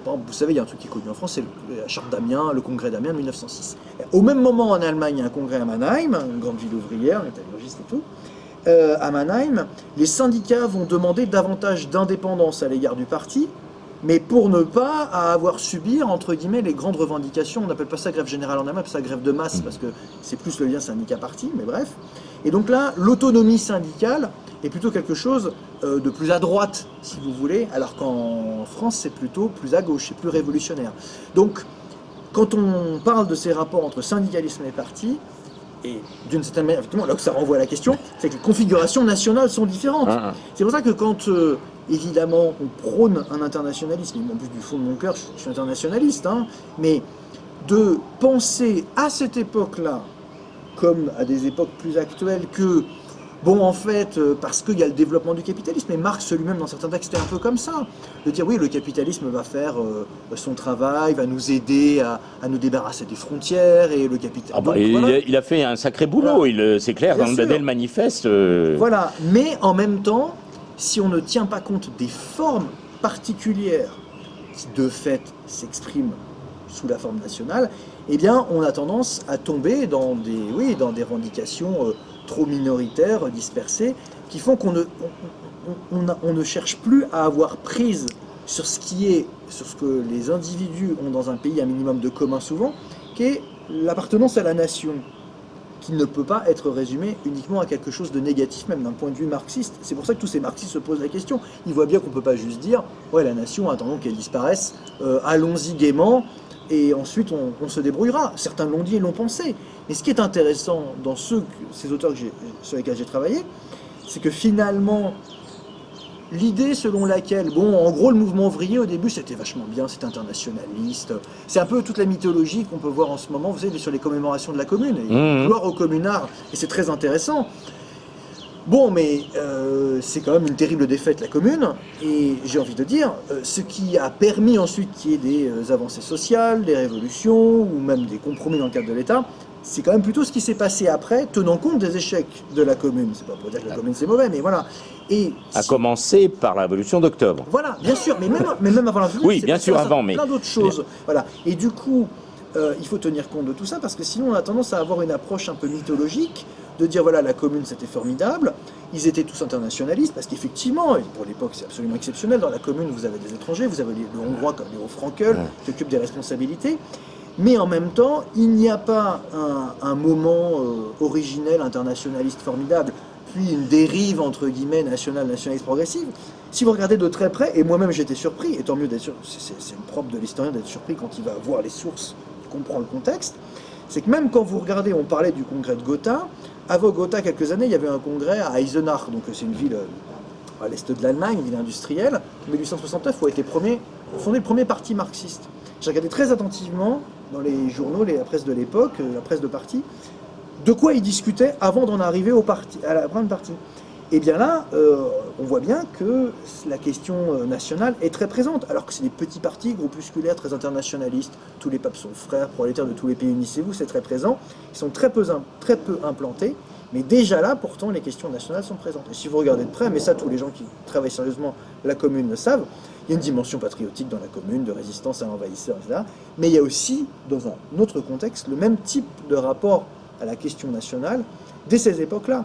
Vous savez, il y a un truc qui est connu en France, c'est la charte d'Amiens, le congrès d'Amiens de 1906. Au même moment, en Allemagne, il y a un congrès à Mannheim, une grande ville ouvrière, métallurgiste et tout. À Mannheim, les syndicats vont demander davantage d'indépendance à l'égard du parti, mais pour ne pas avoir subir, entre guillemets, les grandes revendications. On n'appelle pas ça grève générale en Allemagne, on appelle ça grève de masse, parce que c'est plus le lien syndicat-parti, mais bref. Et donc là, l'autonomie syndicale est plutôt quelque chose de plus à droite, si vous voulez, alors qu'en France, c'est plutôt plus à gauche, c'est plus révolutionnaire. Donc, quand on parle de ces rapports entre syndicalisme et parti, et d'une certaine manière, effectivement, là où ça renvoie à la question, c'est que les configurations nationales sont différentes. C'est pour ça que quand, évidemment, on prône un internationalisme, et en plus du fond de mon cœur, je suis internationaliste, mais de penser à cette époque-là, comme à des époques plus actuelles, que bon, en fait, parce qu'il y a le développement du capitalisme, et Marx lui-même, dans certains textes, c'était un peu comme ça, de dire oui, le capitalisme va faire son travail, va nous aider à nous débarrasser des frontières, et le capitalisme... il a fait un sacré boulot, c'est clair, dès le manifeste. Voilà, mais en même temps, si on ne tient pas compte des formes particulières qui, de fait, s'expriment sous la forme nationale, eh bien, on a tendance à tomber dans des revendications trop minoritaires, dispersées, qui font qu'on on ne cherche plus à avoir prise sur ce que les individus ont dans un pays un minimum de commun souvent, qui est l'appartenance à la nation, qui ne peut pas être résumé uniquement à quelque chose de négatif, même d'un point de vue marxiste. C'est pour ça que tous ces marxistes se posent la question. Ils voient bien qu'on ne peut pas juste dire « Ouais, la nation, attendons qu'elle disparaisse, allons-y gaiement, et ensuite on se débrouillera ». Certains l'ont dit et l'ont pensé. Mais ce qui est intéressant dans ces auteurs sur lesquels j'ai travaillé, c'est que finalement, l'idée selon laquelle, bon, en gros, le mouvement ouvrier, au début, c'était vachement bien, c'était internationaliste. C'est un peu toute la mythologie qu'on peut voir en ce moment, vous savez, sur les commémorations de la Commune. Gloire aux communards, et c'est très intéressant. Bon, mais c'est quand même une terrible défaite, la Commune, et j'ai envie de dire, ce qui a permis ensuite qu'il y ait des avancées sociales, des révolutions, ou même des compromis dans le cadre de l'État, c'est quand même plutôt ce qui s'est passé après, tenant compte des échecs de la Commune. C'est pas pour dire que la Commune c'est mauvais, mais voilà. Et à commencer par la Révolution d'octobre. Voilà, bien sûr, mais même avant la Révolution. Oui, bien sûr, avant, mais plein d'autres choses. Voilà. Et du coup, il faut tenir compte de tout ça, parce que sinon on a tendance à avoir une approche un peu mythologique, de dire voilà, la Commune c'était formidable, ils étaient tous internationalistes, parce qu'effectivement, et pour l'époque c'est absolument exceptionnel, dans la Commune vous avez des étrangers, vous avez le Hongrois comme Léo Frankel, qui occupe des responsabilités. Mais en même temps, il n'y a pas un moment originel, internationaliste formidable, puis une dérive, entre guillemets, nationaliste progressive. Si vous regardez de très près, et moi-même j'étais surpris, et tant mieux d'être surpris, c'est le propre de l'historien d'être surpris quand il va voir les sources, il comprend le contexte, c'est que même quand vous regardez, on parlait du congrès de Gotha, avant Gotha, quelques années, il y avait un congrès à Eisenach, donc c'est une ville à l'est de l'Allemagne, une ville industrielle, en 1869, où a été fondé le premier parti marxiste. J'ai regardé très attentivement dans les journaux, la presse de l'époque, la presse de parti, de quoi ils discutaient avant d'en arriver à la grande partie. Et bien là, on voit bien que la question nationale est très présente, alors que c'est des petits partis groupusculaires très internationalistes. Tous les papes sont frères, prolétaires de tous les pays, unissez-vous, c'est très présent. Ils sont très peu implantés, mais déjà là, pourtant, les questions nationales sont présentes. Et si vous regardez de près, mais ça, tous les gens qui travaillent sérieusement la Commune le savent, il y a une dimension patriotique dans la Commune, de résistance à l'envahisseur, etc. Mais il y a aussi, dans un autre contexte, le même type de rapport à la question nationale dès ces époques-là.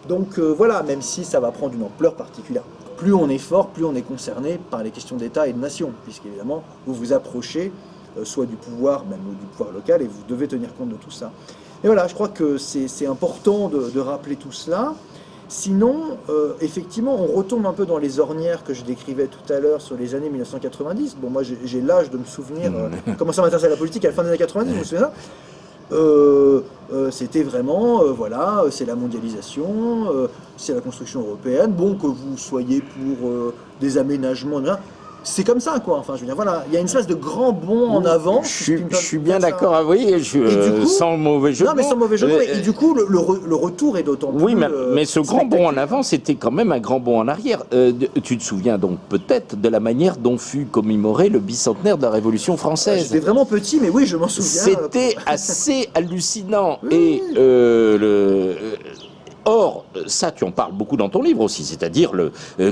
Donc voilà, même si ça va prendre une ampleur particulière. Plus on est fort, plus on est concerné par les questions d'État et de nation, puisqu'évidemment, vous vous approchez soit du pouvoir, même du pouvoir local, et vous devez tenir compte de tout ça. Et voilà, je crois que c'est important de rappeler tout cela. Sinon, effectivement, on retombe un peu dans les ornières que je décrivais tout à l'heure sur les années 1990. Bon, moi, j'ai l'âge de me souvenir, commencer à m'intéresser à la politique à la fin des années 90, je me souviens ça. C'était vraiment, voilà, c'est la mondialisation, c'est la construction européenne. Bon, que vous soyez pour des aménagements, c'est comme ça, quoi. Enfin, je veux dire, voilà, il y a une espèce de grand bond en avant. Je suis bien d'accord, oui, sans mauvais jeu de mots. Non, mais sans mauvais jeu de mots. Et du coup, le retour est d'autant plus. Oui, mais ce grand bond en avant, c'était quand même un grand bond en arrière. Tu te souviens donc peut-être de la manière dont fut commémoré le bicentenaire de la Révolution française. J'étais vraiment petit, mais oui, je m'en souviens. C'était assez hallucinant. Oui, et or, ça, tu en parles beaucoup dans ton livre aussi, c'est-à-dire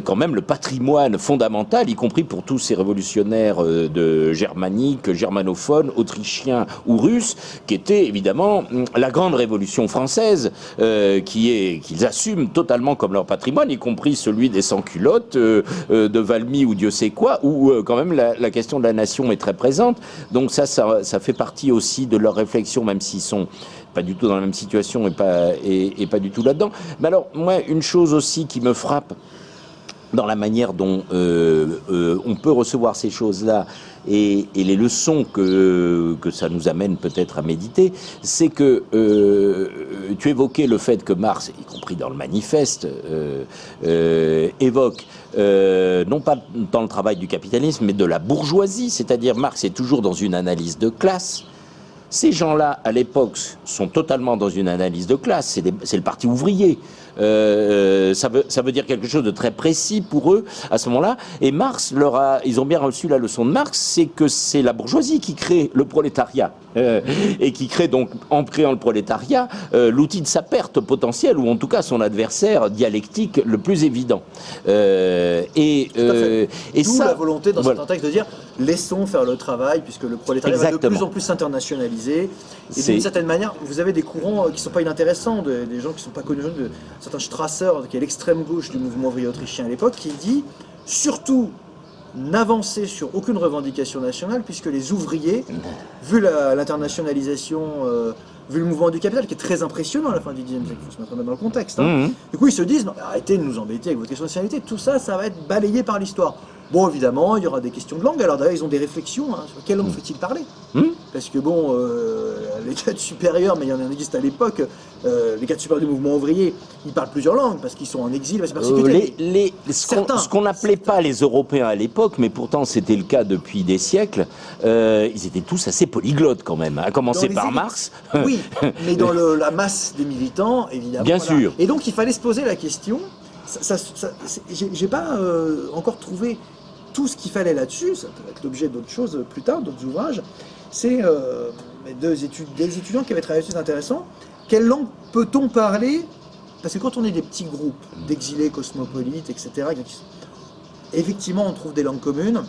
quand même le patrimoine fondamental, y compris pour tous ces révolutionnaires germaniques, germanophones, autrichiens ou russes, qui était évidemment la grande révolution française, qu'ils assument totalement comme leur patrimoine, y compris celui des sans-culottes, de Valmy ou Dieu sait quoi, où quand même la question de la nation est très présente. Donc ça fait partie aussi de leur réflexion, même s'ils sont pas du tout dans la même situation et pas du tout là-dedans. Mais alors, moi, une chose aussi qui me frappe dans la manière dont on peut recevoir ces choses-là et les leçons que ça nous amène peut-être à méditer, c'est que tu évoquais le fait que Marx, y compris dans le manifeste, évoque non pas tant le travail du capitalisme, mais de la bourgeoisie, c'est-à-dire Marx est toujours dans une analyse de classe. Ces gens-là, à l'époque, sont totalement dans une analyse de classe. C'est le parti ouvrier. Ça veut dire quelque chose de très précis pour eux à ce moment-là. Et Marx ils ont bien reçu la leçon de Marx, c'est que c'est la bourgeoisie qui crée le prolétariat et qui crée donc, en créant le prolétariat, l'outil de sa perte potentielle ou en tout cas son adversaire dialectique le plus évident. D'où ça, la volonté dans certains textes de dire laissons faire le travail, puisque le prolétariat va de plus en plus s'internationaliser. Et d'une certaine manière, vous avez des courants qui ne sont pas inintéressants, des gens qui ne sont pas connus, certains Strasser, qui est l'extrême gauche du mouvement ouvrier autrichien à l'époque, qui dit surtout n'avancez sur aucune revendication nationale, puisque les ouvriers, vu l'internationalisation, vu le mouvement du capital, qui est très impressionnant à la fin du 10e siècle, il faut se mettre dans le contexte, du coup ils se disent, non, arrêtez de nous embêter avec votre question de nationalité, tout ça, ça va être balayé par l'histoire. Bon, évidemment, il y aura des questions de langue, alors d'ailleurs ils ont des réflexions, sur quelle langue faut-il parler. Parce que bon, les cadres supérieurs, mais il y en existe à l'époque, les cadres supérieurs du mouvement ouvrier, ils parlent plusieurs langues, parce qu'ils sont en exil, parce qu'ils sont persécutés. Ce qu'on n'appelait pas les Européens à l'époque, mais pourtant c'était le cas depuis des siècles, ils étaient tous assez polyglottes quand même, à commencer par Marx. Oui, mais dans la masse des militants, évidemment. Bien sûr. Et donc il fallait se poser la question, j'ai pas encore trouvé tout ce qu'il fallait là-dessus, ça peut être l'objet d'autres choses plus tard, d'autres ouvrages. C'est des étudiants qui avaient travaillé dessus, c'est intéressant. Quelle langue peut-on parler? Parce que quand on est des petits groupes d'exilés cosmopolites, etc., effectivement on trouve des langues communes.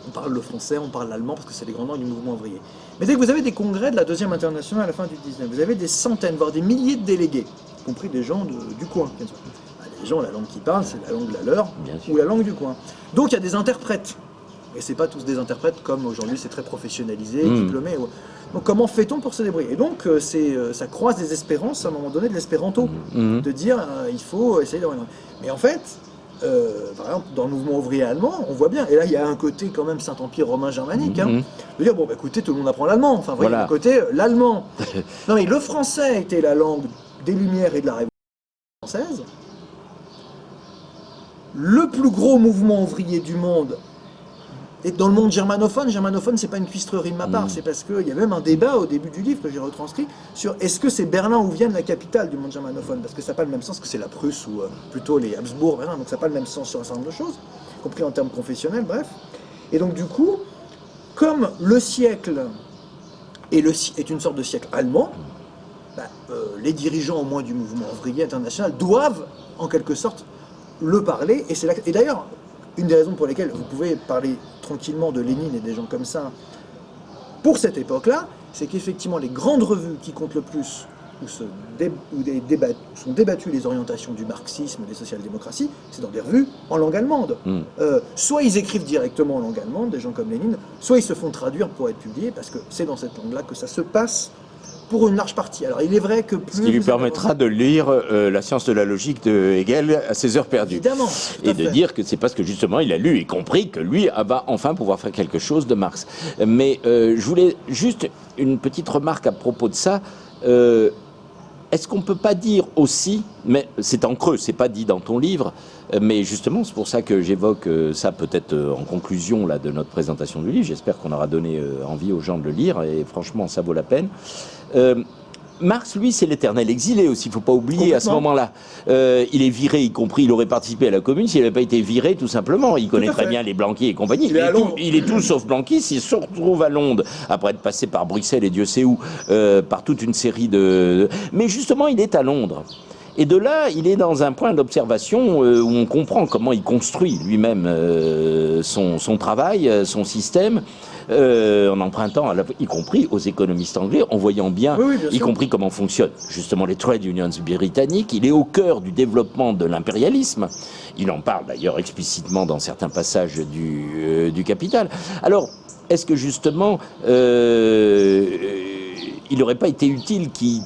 On parle le français, on parle l'allemand, parce que c'est les grandes langues du mouvement ouvrier. Mais dès que vous avez des congrès de la Deuxième Internationale à la fin du 19e, vous avez des centaines, voire des milliers de délégués, y compris des gens du coin. Les gens, la langue qu'ils parlent, c'est la langue de la leur ou la langue du coin. Donc il y a des interprètes. Et c'est pas tous des interprètes comme aujourd'hui, c'est très professionnalisé, diplômé. Donc comment fait-on pour se débrouiller? Et donc ça croise des espérances à un moment donné de l'espéranto, de dire il faut essayer d'avoir une... Mais en fait, par exemple, dans le mouvement ouvrier allemand, on voit bien, et là il y a un côté quand même Saint-Empire romain germanique, de dire bon bah écoutez, tout le monde apprend l'allemand, enfin voyez le côté l'allemand. Non mais le français était la langue des Lumières et de la Révolution française. Le plus gros mouvement ouvrier du monde est dans le monde germanophone. Germanophone, c'est pas une cuistrerie de ma part, c'est parce qu'il y a même un débat au début du livre que j'ai retranscrit sur est-ce que c'est Berlin ou Vienne la capitale du monde germanophone, parce que ça n'a pas le même sens que c'est la Prusse ou plutôt les Habsbourg, donc ça n'a pas le même sens sur un certain nombre de choses, y compris en termes confessionnels, bref. Et donc du coup, comme le siècle est une sorte de siècle allemand, les dirigeants au moins du mouvement ouvrier international doivent en quelque sorte le parler, et d'ailleurs, une des raisons pour lesquelles vous pouvez parler tranquillement de Lénine et des gens comme ça, pour cette époque-là, c'est qu'effectivement les grandes revues qui comptent le plus, où sont débattues les orientations du marxisme, des social-démocraties, c'est dans des revues en langue allemande. Soit ils écrivent directement en langue allemande, des gens comme Lénine, soit ils se font traduire pour être publiés, parce que c'est dans cette langue-là que ça se passe pour une large partie. Alors il est vrai que plus... Ce qui lui permettra de lire La science de la logique de Hegel à ses heures perdues. Évidemment. Et de dire que c'est parce que justement il a lu et compris que lui va enfin pouvoir faire quelque chose de Marx. Mais je voulais juste une petite remarque à propos de ça. Est-ce qu'on ne peut pas dire aussi, mais c'est en creux, c'est pas dit dans ton livre, mais justement c'est pour ça que j'évoque ça peut-être en conclusion là, de notre présentation du livre, j'espère qu'on aura donné envie aux gens de le lire, et franchement ça vaut la peine. Marx, lui, c'est l'éternel exilé aussi, il ne faut pas oublier à ce moment-là. Il est viré, y compris, il aurait participé à la Commune s'il n'avait pas été viré, tout simplement. Il connaît très bien les Blanquis et compagnie. Il est tout sauf Blanquiste, il se retrouve à Londres, après être passé par Bruxelles et Dieu sait où, par toute une série de... Mais justement, il est à Londres. Et de là, il est dans un point d'observation où on comprend comment il construit lui-même son travail, son système, en empruntant, y compris aux économistes anglais, en voyant bien, y compris comment fonctionnent justement les trade unions britanniques. Il est au cœur du développement de l'impérialisme. Il en parle d'ailleurs explicitement dans certains passages du Capital. Alors, est-ce que justement, il n'aurait pas été utile qu'il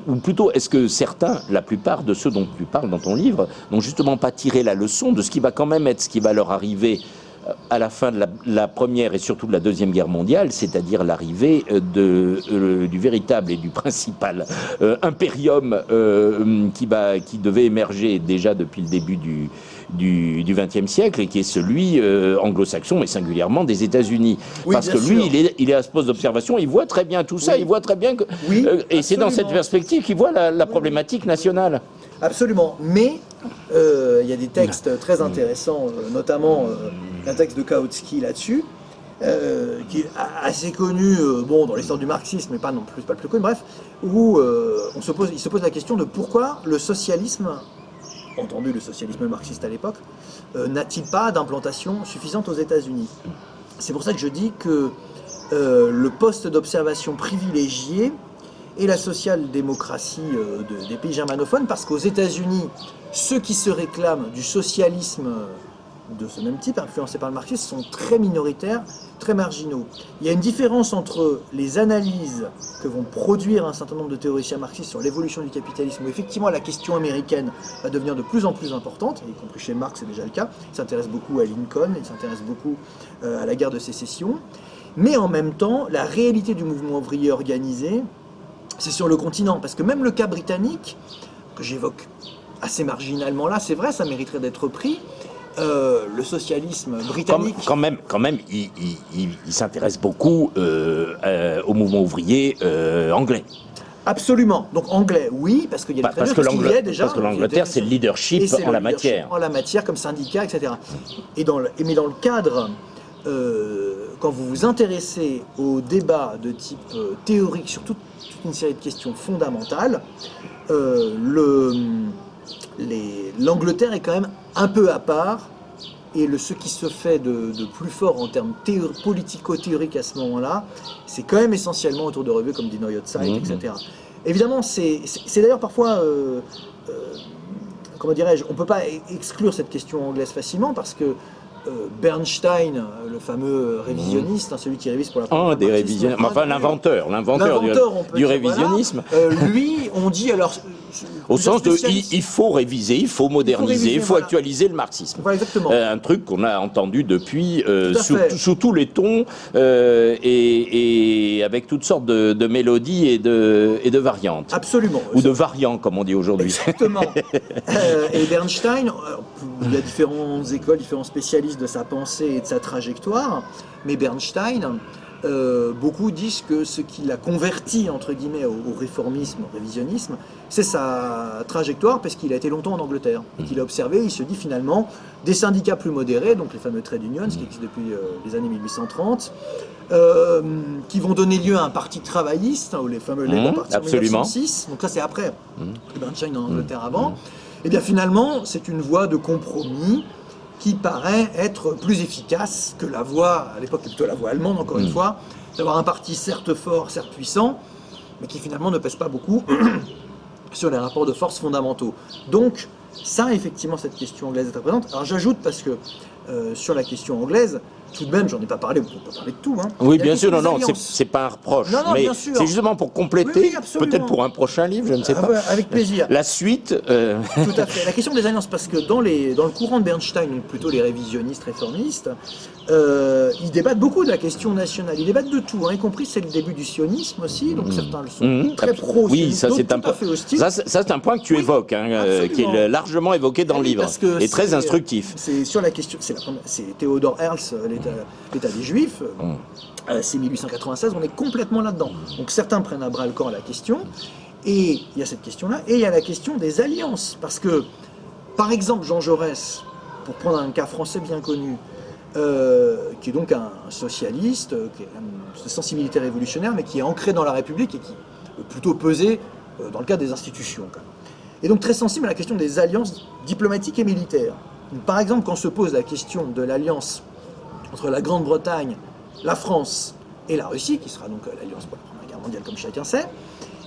ou plutôt, est-ce que certains, la plupart de ceux dont tu parles dans ton livre, n'ont justement pas tiré la leçon de ce qui va quand même être ce qui va leur arriver à la fin de la Première et surtout de la Deuxième Guerre mondiale, c'est-à-dire l'arrivée du véritable et du principal impérium qui devait émerger déjà depuis le début du XXe siècle et qui est celui anglo-saxon et singulièrement des États-Unis. Parce que lui, il est à ce poste d'observation, il voit très bien tout ça, il voit très bien que... et c'est dans cette perspective qu'il voit la problématique nationale. Absolument, mais il y a des textes très intéressants, notamment un texte de Kautsky là-dessus, qui est assez connu dans l'histoire du marxisme, mais pas non plus, pas le plus connu, bref, où il se pose la question de pourquoi le socialisme, entendu le socialisme marxiste à l'époque, n'a-t-il pas d'implantation suffisante aux États-Unis. c'est pour ça que je dis que le poste d'observation privilégié est la social-démocratie des pays germanophones, parce qu'aux États-Unis, ceux qui se réclament du socialisme de ce même type, influencé par le marxisme, sont très minoritaires, très marginaux. Il y a une différence entre les analyses que vont produire un certain nombre de théoriciens marxistes sur l'évolution du capitalisme, où effectivement la question américaine va devenir de plus en plus importante, y compris chez Marx, c'est déjà le cas. Il s'intéresse beaucoup à Lincoln, il s'intéresse beaucoup à la guerre de sécession. Mais en même temps, la réalité du mouvement ouvrier organisé, c'est sur le continent. Parce que même le cas britannique, que j'évoque assez marginalement là, c'est vrai, ça mériterait d'être pris. Le socialisme britannique... Quand même, il s'intéresse beaucoup au mouvement ouvrier anglais. Absolument. Donc anglais, oui, parce qu'il y a des parce que l'Angleterre, c'est le leadership en la matière. En la matière, comme syndicat, etc. Mais dans le cadre, quand vous vous intéressez aux débats de type théorique sur toute une série de questions fondamentales, l'Angleterre est quand même un peu à part, et ce qui se fait de plus fort en termes politico-théoriques à ce moment-là, c'est quand même essentiellement autour de revues comme Die Neue Zeit, etc. Évidemment, c'est d'ailleurs parfois, comment dirais-je, on ne peut pas exclure cette question anglaise facilement, parce que Bernstein, le fameux révisionniste, celui qui révise pour la première fois. Des révisionnistes, enfin l'inventeur du révisionnisme. Voilà. Lui, on dit alors... Au sens de, il faut réviser, il faut moderniser, il faut actualiser le marxisme. Voilà, exactement. Un truc qu'on a entendu depuis sous tous les tons et avec toutes sortes de mélodies et de variantes. Absolument. Ou de variants, comme on dit aujourd'hui. Exactement. Et Bernstein, il y a différentes écoles, différents spécialistes de sa pensée et de sa trajectoire, mais Bernstein... beaucoup disent que ce qui l'a converti entre guillemets au réformisme, au révisionnisme, c'est sa trajectoire, parce qu'il a été longtemps en Angleterre et qu'il a observé. Il se dit finalement des syndicats plus modérés, donc les fameux trade unions qui existent depuis les années 1830, qui vont donner lieu à un parti travailliste, ou les fameux Labour Party en 1906. Donc ça c'est après, Bernstein en Angleterre avant. Et bien finalement c'est une voie de compromis qui paraît être plus efficace que la voie, à l'époque plutôt la voie allemande encore une fois, d'avoir un parti certes fort, certes puissant, mais qui finalement ne pèse pas beaucoup sur les rapports de force fondamentaux. Donc ça, effectivement, cette question anglaise est très présente. Alors j'ajoute, parce que sur la question anglaise, tout de même, j'en ai pas parlé, on peut pas parler de tout. Oui, bien sûr, non, c'est pas un reproche, mais c'est justement pour compléter, peut-être pour un prochain livre, je ne sais pas. Avec plaisir. La suite. Tout à fait. La question des alliances, parce que dans le courant de Bernstein, ou plutôt les révisionnistes, réformistes, ils débattent beaucoup de la question nationale. Ils débattent de tout, y compris c'est le début du sionisme aussi, donc certains le sont très pro-sionistes. Oui, ça c'est un point. Ça c'est un point que tu évoques, qui est largement évoqué dans le livre et très instructif. C'est sur la question. C'est Theodor Herzl, l'État des Juifs. C'est 1896. On est complètement là-dedans. Donc certains prennent à bras le corps la question. Et il y a cette question-là, et il y a la question des alliances. Parce que, par exemple, Jean Jaurès, pour prendre un cas français bien connu, qui est donc un socialiste, qui a une sensibilité révolutionnaire, mais qui est ancré dans la République et qui peut plutôt peser dans le cadre des institutions. Et donc très sensible à la question des alliances diplomatiques et militaires. Donc, par exemple, quand se pose la question de l'alliance entre la Grande-Bretagne, la France et la Russie, qui sera donc l'alliance pour la Première Guerre mondiale, comme chacun sait,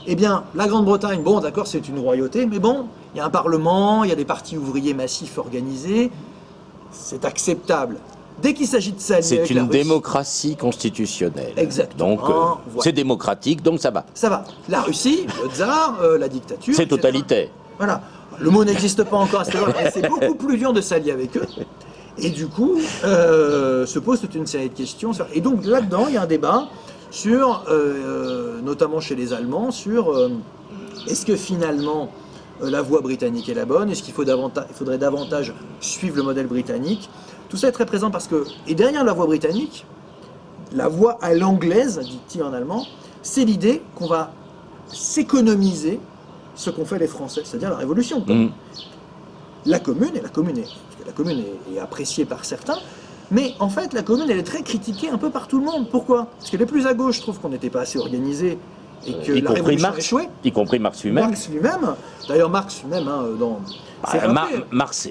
eh bien, la Grande-Bretagne, bon, d'accord, c'est une royauté, mais bon, il y a un parlement, il y a des partis ouvriers massifs organisés, c'est acceptable. Dès qu'il s'agit de s'allier avec la Russie... C'est une démocratie constitutionnelle. Exactement. Donc, voilà. C'est démocratique, donc ça va. Ça va. La Russie, le tsar, la dictature... C'est totalitaire. Voilà. Le mot n'existe pas encore à ce moment-là, mais c'est beaucoup plus dur de s'allier avec eux. Et du coup, se pose toute une série de questions. Et donc, là-dedans, il y a un débat sur, notamment chez les Allemands, sur est-ce que finalement la voie britannique est la bonne? Est-ce qu'il faudrait davantage suivre le modèle britannique? Tout ça est très présent parce que, et derrière la voie britannique, la voie à l'anglaise, dit-il en allemand, c'est l'idée qu'on va s'économiser ce qu'ont fait les Français, c'est-à-dire la Révolution. La commune est appréciée par certains, mais en fait la commune elle est très critiquée un peu par tout le monde. Pourquoi? Parce que les plus à gauche trouvent qu'on n'était pas assez organisés et que la Révolution a échoué. Y compris Marx lui-même. Marx lui-même. D'ailleurs, Marx même, hein, c'est rappelé. Marx,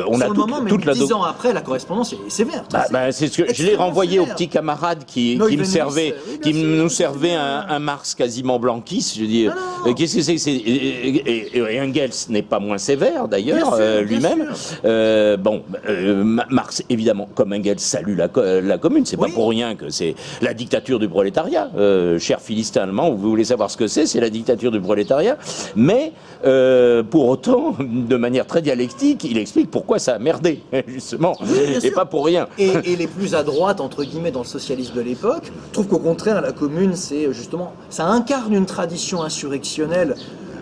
on a sur le moment, mais toute la 10 ans après, la correspondance est sévère. c'est ce que je l'ai renvoyé au petit camarade qui nous servait un Marx quasiment blanquiste. Je dis, qu'est-ce que c'est et Engels n'est pas moins sévère d'ailleurs lui-même. Marx évidemment, comme Engels salue la Commune, c'est pas pour rien que c'est la dictature du prolétariat. Cher philistin allemand, vous voulez savoir ce que c'est la dictature du prolétariat. Mais pour autant, de manière très dialectique, il explique pourquoi ça a merdé, justement, et pas pour rien. Et les plus à droite, entre guillemets, dans le socialisme de l'époque, trouvent qu'au contraire, la Commune, c'est justement, ça incarne une tradition insurrectionnelle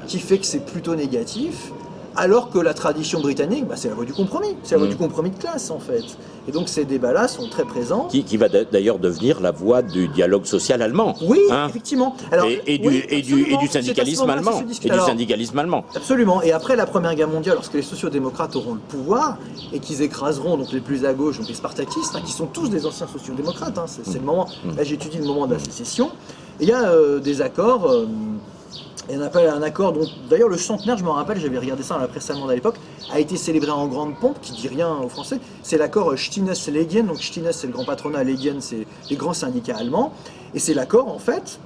qui fait que c'est plutôt négatif, alors que la tradition britannique, c'est la voie du compromis, c'est la voie du compromis de classe, en fait. Et donc ces débats-là sont très présents. Qui va d'ailleurs devenir la voie du dialogue social allemand. Oui, effectivement. Alors, et du syndicalisme allemand. Du syndicalisme allemand. Absolument. Et après la Première Guerre mondiale, lorsque les sociodémocrates auront le pouvoir et qu'ils écraseront donc les plus à gauche, donc les spartakistes, qui sont tous des anciens sociodémocrates, c'est le moment. Là, j'étudie le moment de la sécession. Et il y a des accords. Il y en a pas un accord dont, d'ailleurs, le centenaire, je me rappelle, j'avais regardé ça dans la presse allemande à l'époque, a été célébré en grande pompe, qui dit rien aux Français. C'est l'accord Stines-Legien. Donc Stines, c'est le grand patronat, Legien, c'est les grands syndicats allemands. Et c'est l'accord, en fait,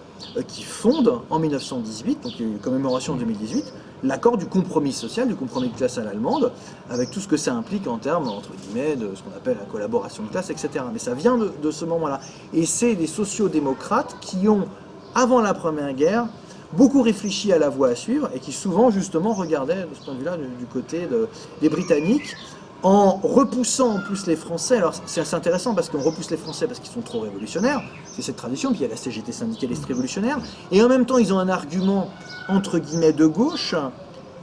qui fonde en 1918, donc il y a eu une commémoration en 2018, l'accord du compromis social, du compromis de classe à l'allemande, avec tout ce que ça implique en termes, entre guillemets, de ce qu'on appelle la collaboration de classe, etc. Mais ça vient de ce moment-là. Et c'est des sociodémocrates qui ont, avant la Première Guerre, beaucoup réfléchi à la voie à suivre et qui souvent justement regardaient de ce point de vue-là du côté des Britanniques en repoussant en plus les Français. Alors c'est assez intéressant parce qu'on repousse les Français parce qu'ils sont trop révolutionnaires, c'est cette tradition, puis il y a la CGT syndicaliste révolutionnaire, et en même temps ils ont un argument entre guillemets de gauche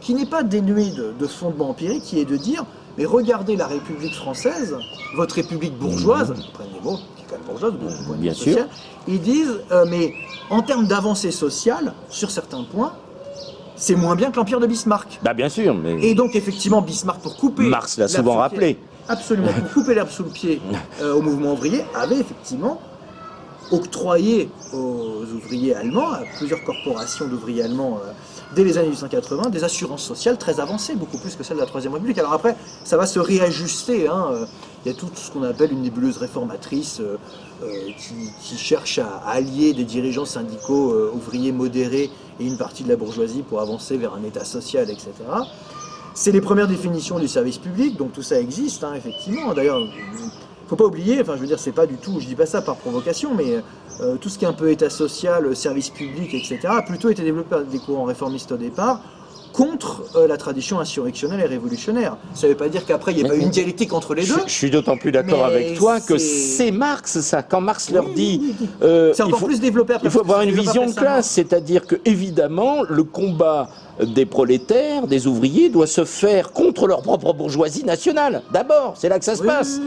qui n'est pas dénué de fondement empirique, qui est de dire mais regardez la République française, votre République bourgeoise, prennent les mots, qui est quand même bourgeoise, du point de vue social, ils disent mais en termes d'avancée sociale, sur certains points, c'est moins bien que l'Empire de Bismarck. Bien sûr. Mais... Et donc, effectivement, Bismarck, pour couper... Marx l'a souvent rappelé. Absolument, pour couper l'herbe sous le pied au mouvement ouvrier, avait effectivement octroyé aux ouvriers allemands, à plusieurs corporations d'ouvriers allemands, dès les années 1880, des assurances sociales très avancées, beaucoup plus que celles de la Troisième République. Alors après, ça va se réajuster. Il y a tout ce qu'on appelle une nébuleuse réformatrice qui cherche à allier des dirigeants syndicaux ouvriers modérés et une partie de la bourgeoisie pour avancer vers un État social, etc. C'est les premières définitions du service public, donc tout ça existe, effectivement. D'ailleurs, il ne faut pas oublier, je veux dire, c'est pas du tout, je dis pas ça par provocation, mais tout ce qui est un peu État social, service public, etc., a plutôt été développé par des courants réformistes au départ, contre la tradition insurrectionnelle et révolutionnaire. Ça ne veut pas dire qu'après, il n'y a pas eu une dialectique entre les deux. Je suis d'autant plus d'accord avec toi que c'est Marx, ça. Quand Marx leur dit... c'est encore plus développé après. Il faut avoir une vision de classe, c'est-à-dire que, évidemment, le combat des prolétaires, des ouvriers, doit se faire contre leur propre bourgeoisie nationale. D'abord, c'est là que ça se passe.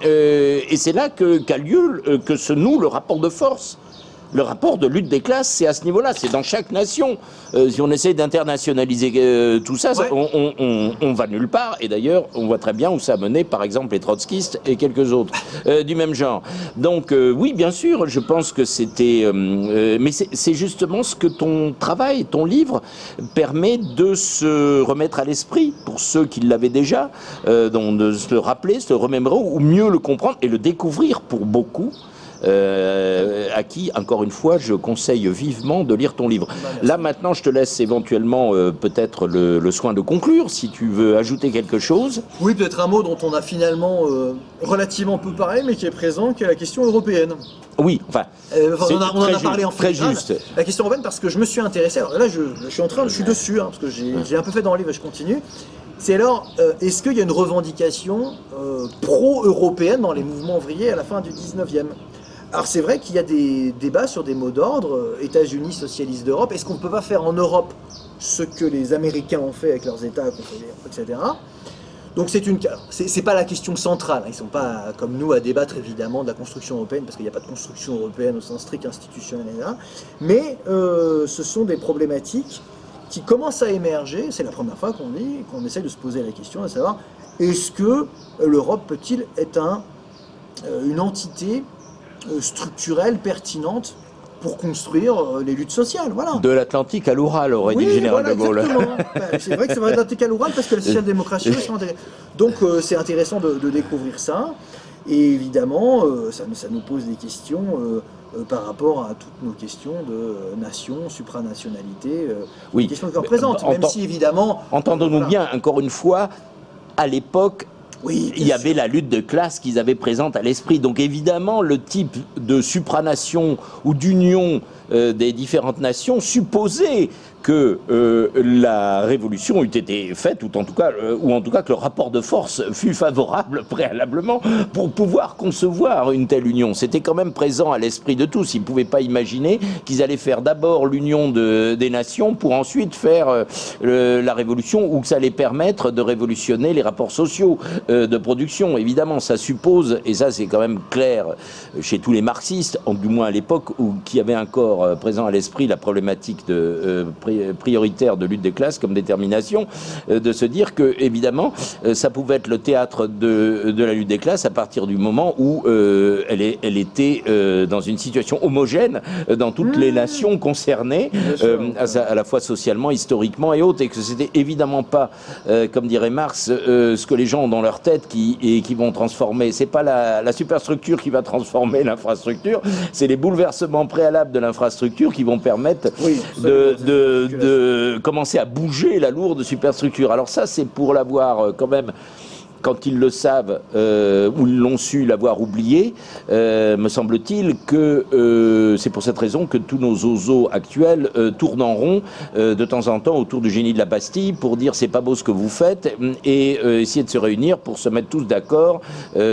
Et c'est là qu'a lieu, que se noue le rapport de force. Le rapport de lutte des classes, c'est à ce niveau-là, c'est dans chaque nation. Si on essaie d'internationaliser tout ça, on va nulle part. Et d'ailleurs, on voit très bien où ça a mené, par exemple, les trotskistes et quelques autres du même genre. Donc, oui, bien sûr, je pense que c'était... mais c'est justement ce que ton travail, ton livre, permet de se remettre à l'esprit, pour ceux qui l'avaient déjà, donc de se le rappeler, se le remémorer, ou mieux le comprendre et le découvrir pour beaucoup. À qui, encore une fois, je conseille vivement de lire ton livre. Là, maintenant, je te laisse éventuellement peut-être le soin de conclure, si tu veux ajouter quelque chose. Oui, peut-être un mot dont on a finalement relativement peu parlé, mais qui est présent, qui est la question européenne. Oui, on en a parlé en très filigrane. juste. La question européenne, parce que je me suis intéressé, alors là, je suis dessus, parce que j'ai un peu fait dans le livre et je continue. C'est alors, est-ce qu'il y a une revendication pro-européenne dans les mouvements ouvriers à la fin du 19e ? Alors c'est vrai qu'il y a des débats sur des mots d'ordre, États-Unis, socialistes d'Europe. Est-ce qu'on ne peut pas faire en Europe ce que les Américains ont fait avec leurs États confédérés, etc. Donc c'est pas la question centrale. Ils ne sont pas comme nous à débattre évidemment de la construction européenne, parce qu'il n'y a pas de construction européenne au sens strict institutionnel, etc. Mais ce sont des problématiques qui commencent à émerger. C'est la première fois qu'on essaie de se poser la question, à savoir, est-ce que l'Europe peut-il être une entité structurelle, pertinente pour construire les luttes sociales. Voilà. De l'Atlantique à l'Oural, aurait dit le général de Gaulle. C'est vrai que c'est vrai de l'Atlantique à l'Oural parce que la social-démocratie est intéressante. Donc c'est intéressant de découvrir ça. Et évidemment, ça nous pose des questions par rapport à toutes nos questions de nation, supranationalité, oui. des questions encore présentes, même si évidemment... Entendons-nous bien, encore une fois, à l'époque, oui, il y avait la lutte de classe qu'ils avaient présente à l'esprit. Donc évidemment, le type de supranation ou d'union des différentes nations supposait que la révolution eût été faite, ou en tout cas que le rapport de force fût favorable préalablement pour pouvoir concevoir une telle union. C'était quand même présent à l'esprit de tous. Ils ne pouvaient pas imaginer qu'ils allaient faire d'abord l'union des nations pour ensuite faire la révolution, ou que ça allait permettre de révolutionner les rapports sociaux de production. Évidemment, ça suppose, et ça c'est quand même clair chez tous les marxistes, du moins à l'époque, qui avaient encore présent à l'esprit la problématique prioritaire de lutte des classes comme détermination, de se dire que, évidemment, ça pouvait être le théâtre de la lutte des classes à partir du moment où elle était dans une situation homogène dans toutes les nations concernées, à la fois socialement, historiquement et autres, et que c'était évidemment pas, comme dirait Marx, ce que les gens ont dans leur tête qui vont transformer. C'est pas la superstructure qui va transformer l'infrastructure, c'est les bouleversements préalables de l'infrastructure qui vont permettre de commencer à bouger la lourde superstructure. Alors ça, c'est pour l'avoir quand même, quand ils le savent, ou ils l'ont su l'avoir oublié, me semble-t-il que c'est pour cette raison que tous nos ozos actuels tournent en rond de temps en temps autour du génie de la Bastille pour dire c'est pas beau ce que vous faites, et essayer de se réunir pour se mettre tous d'accord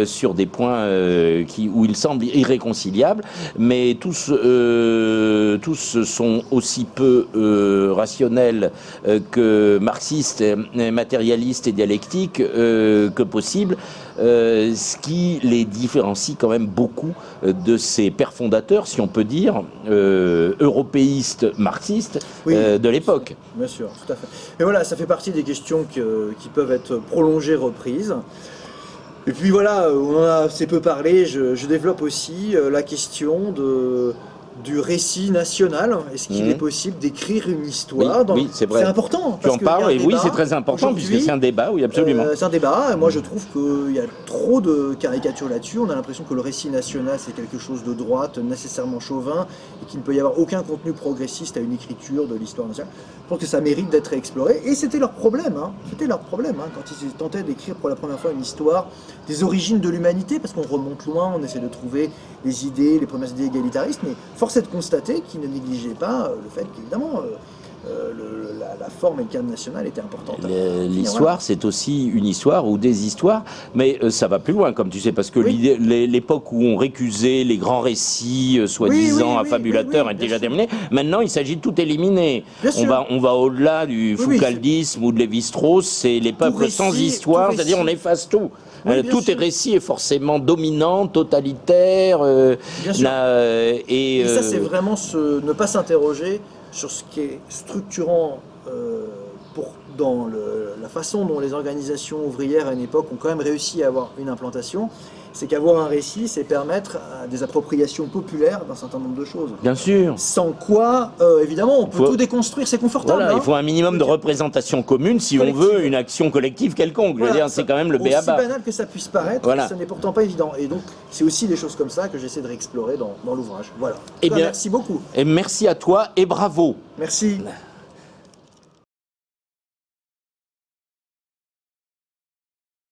sur des points où ils semblent irréconciliables, mais tous sont aussi peu rationnels que marxistes, matérialistes et dialectiques que possible, ce qui les différencie quand même beaucoup de ces pères fondateurs, si on peut dire, européistes, marxistes de l'époque. Bien sûr, tout à fait. Mais voilà, ça fait partie des questions qui peuvent être prolongées, reprises. Et puis voilà, on en a assez peu parlé, je développe aussi la question du récit national. Est-ce qu'il est possible d'écrire une histoire Oui, c'est vrai. C'est important. Tu en parles, et oui, c'est très important, puisque c'est un débat, oui, absolument. C'est un débat, et moi je trouve qu'il y a trop de caricatures là-dessus. On a l'impression que le récit national, c'est quelque chose de droite, nécessairement chauvin, et qu'il ne peut y avoir aucun contenu progressiste à une écriture de l'histoire nationale. Je pense que ça mérite d'être exploré, et c'était leur problème. C'était leur problème, quand ils tentaient d'écrire pour la première fois une histoire des origines de l'humanité, parce qu'on remonte loin, on essaie de trouver les idées, les premières idées égalitaristes, mais force est de constater qu'ils ne négligeaient pas le fait qu'évidemment la forme et le cadre national étaient importants. L'histoire, c'est aussi une histoire ou des histoires, mais ça va plus loin, comme tu sais, parce que l'époque où on récusait les grands récits soi-disant affabulateurs était déjà terminée. Maintenant, il s'agit de tout éliminer. On va au-delà du foucaldisme ou de Lévi-Strauss, c'est les peuples sans histoire, c'est-à-dire on efface tout. Tout est récit est forcément dominant, totalitaire. Et ça, c'est vraiment ne pas s'interroger sur ce qui est structurant dans la façon dont les organisations ouvrières à une époque ont quand même réussi à avoir une implantation. C'est qu'avoir un récit, c'est permettre des appropriations populaires d'un certain nombre de choses. Bien sûr. Sans quoi, évidemment, on peut tout déconstruire, c'est confortable. Voilà, il faut un minimum de représentation commune si on veut une action collective quelconque. Je veux dire, c'est quand même le b.a.-ba. Aussi banal que ça puisse paraître, ce n'est pourtant pas évident. Et donc, c'est aussi des choses comme ça que j'essaie de réexplorer dans l'ouvrage. Voilà. Eh bien, merci beaucoup. Et merci à toi et bravo. Merci.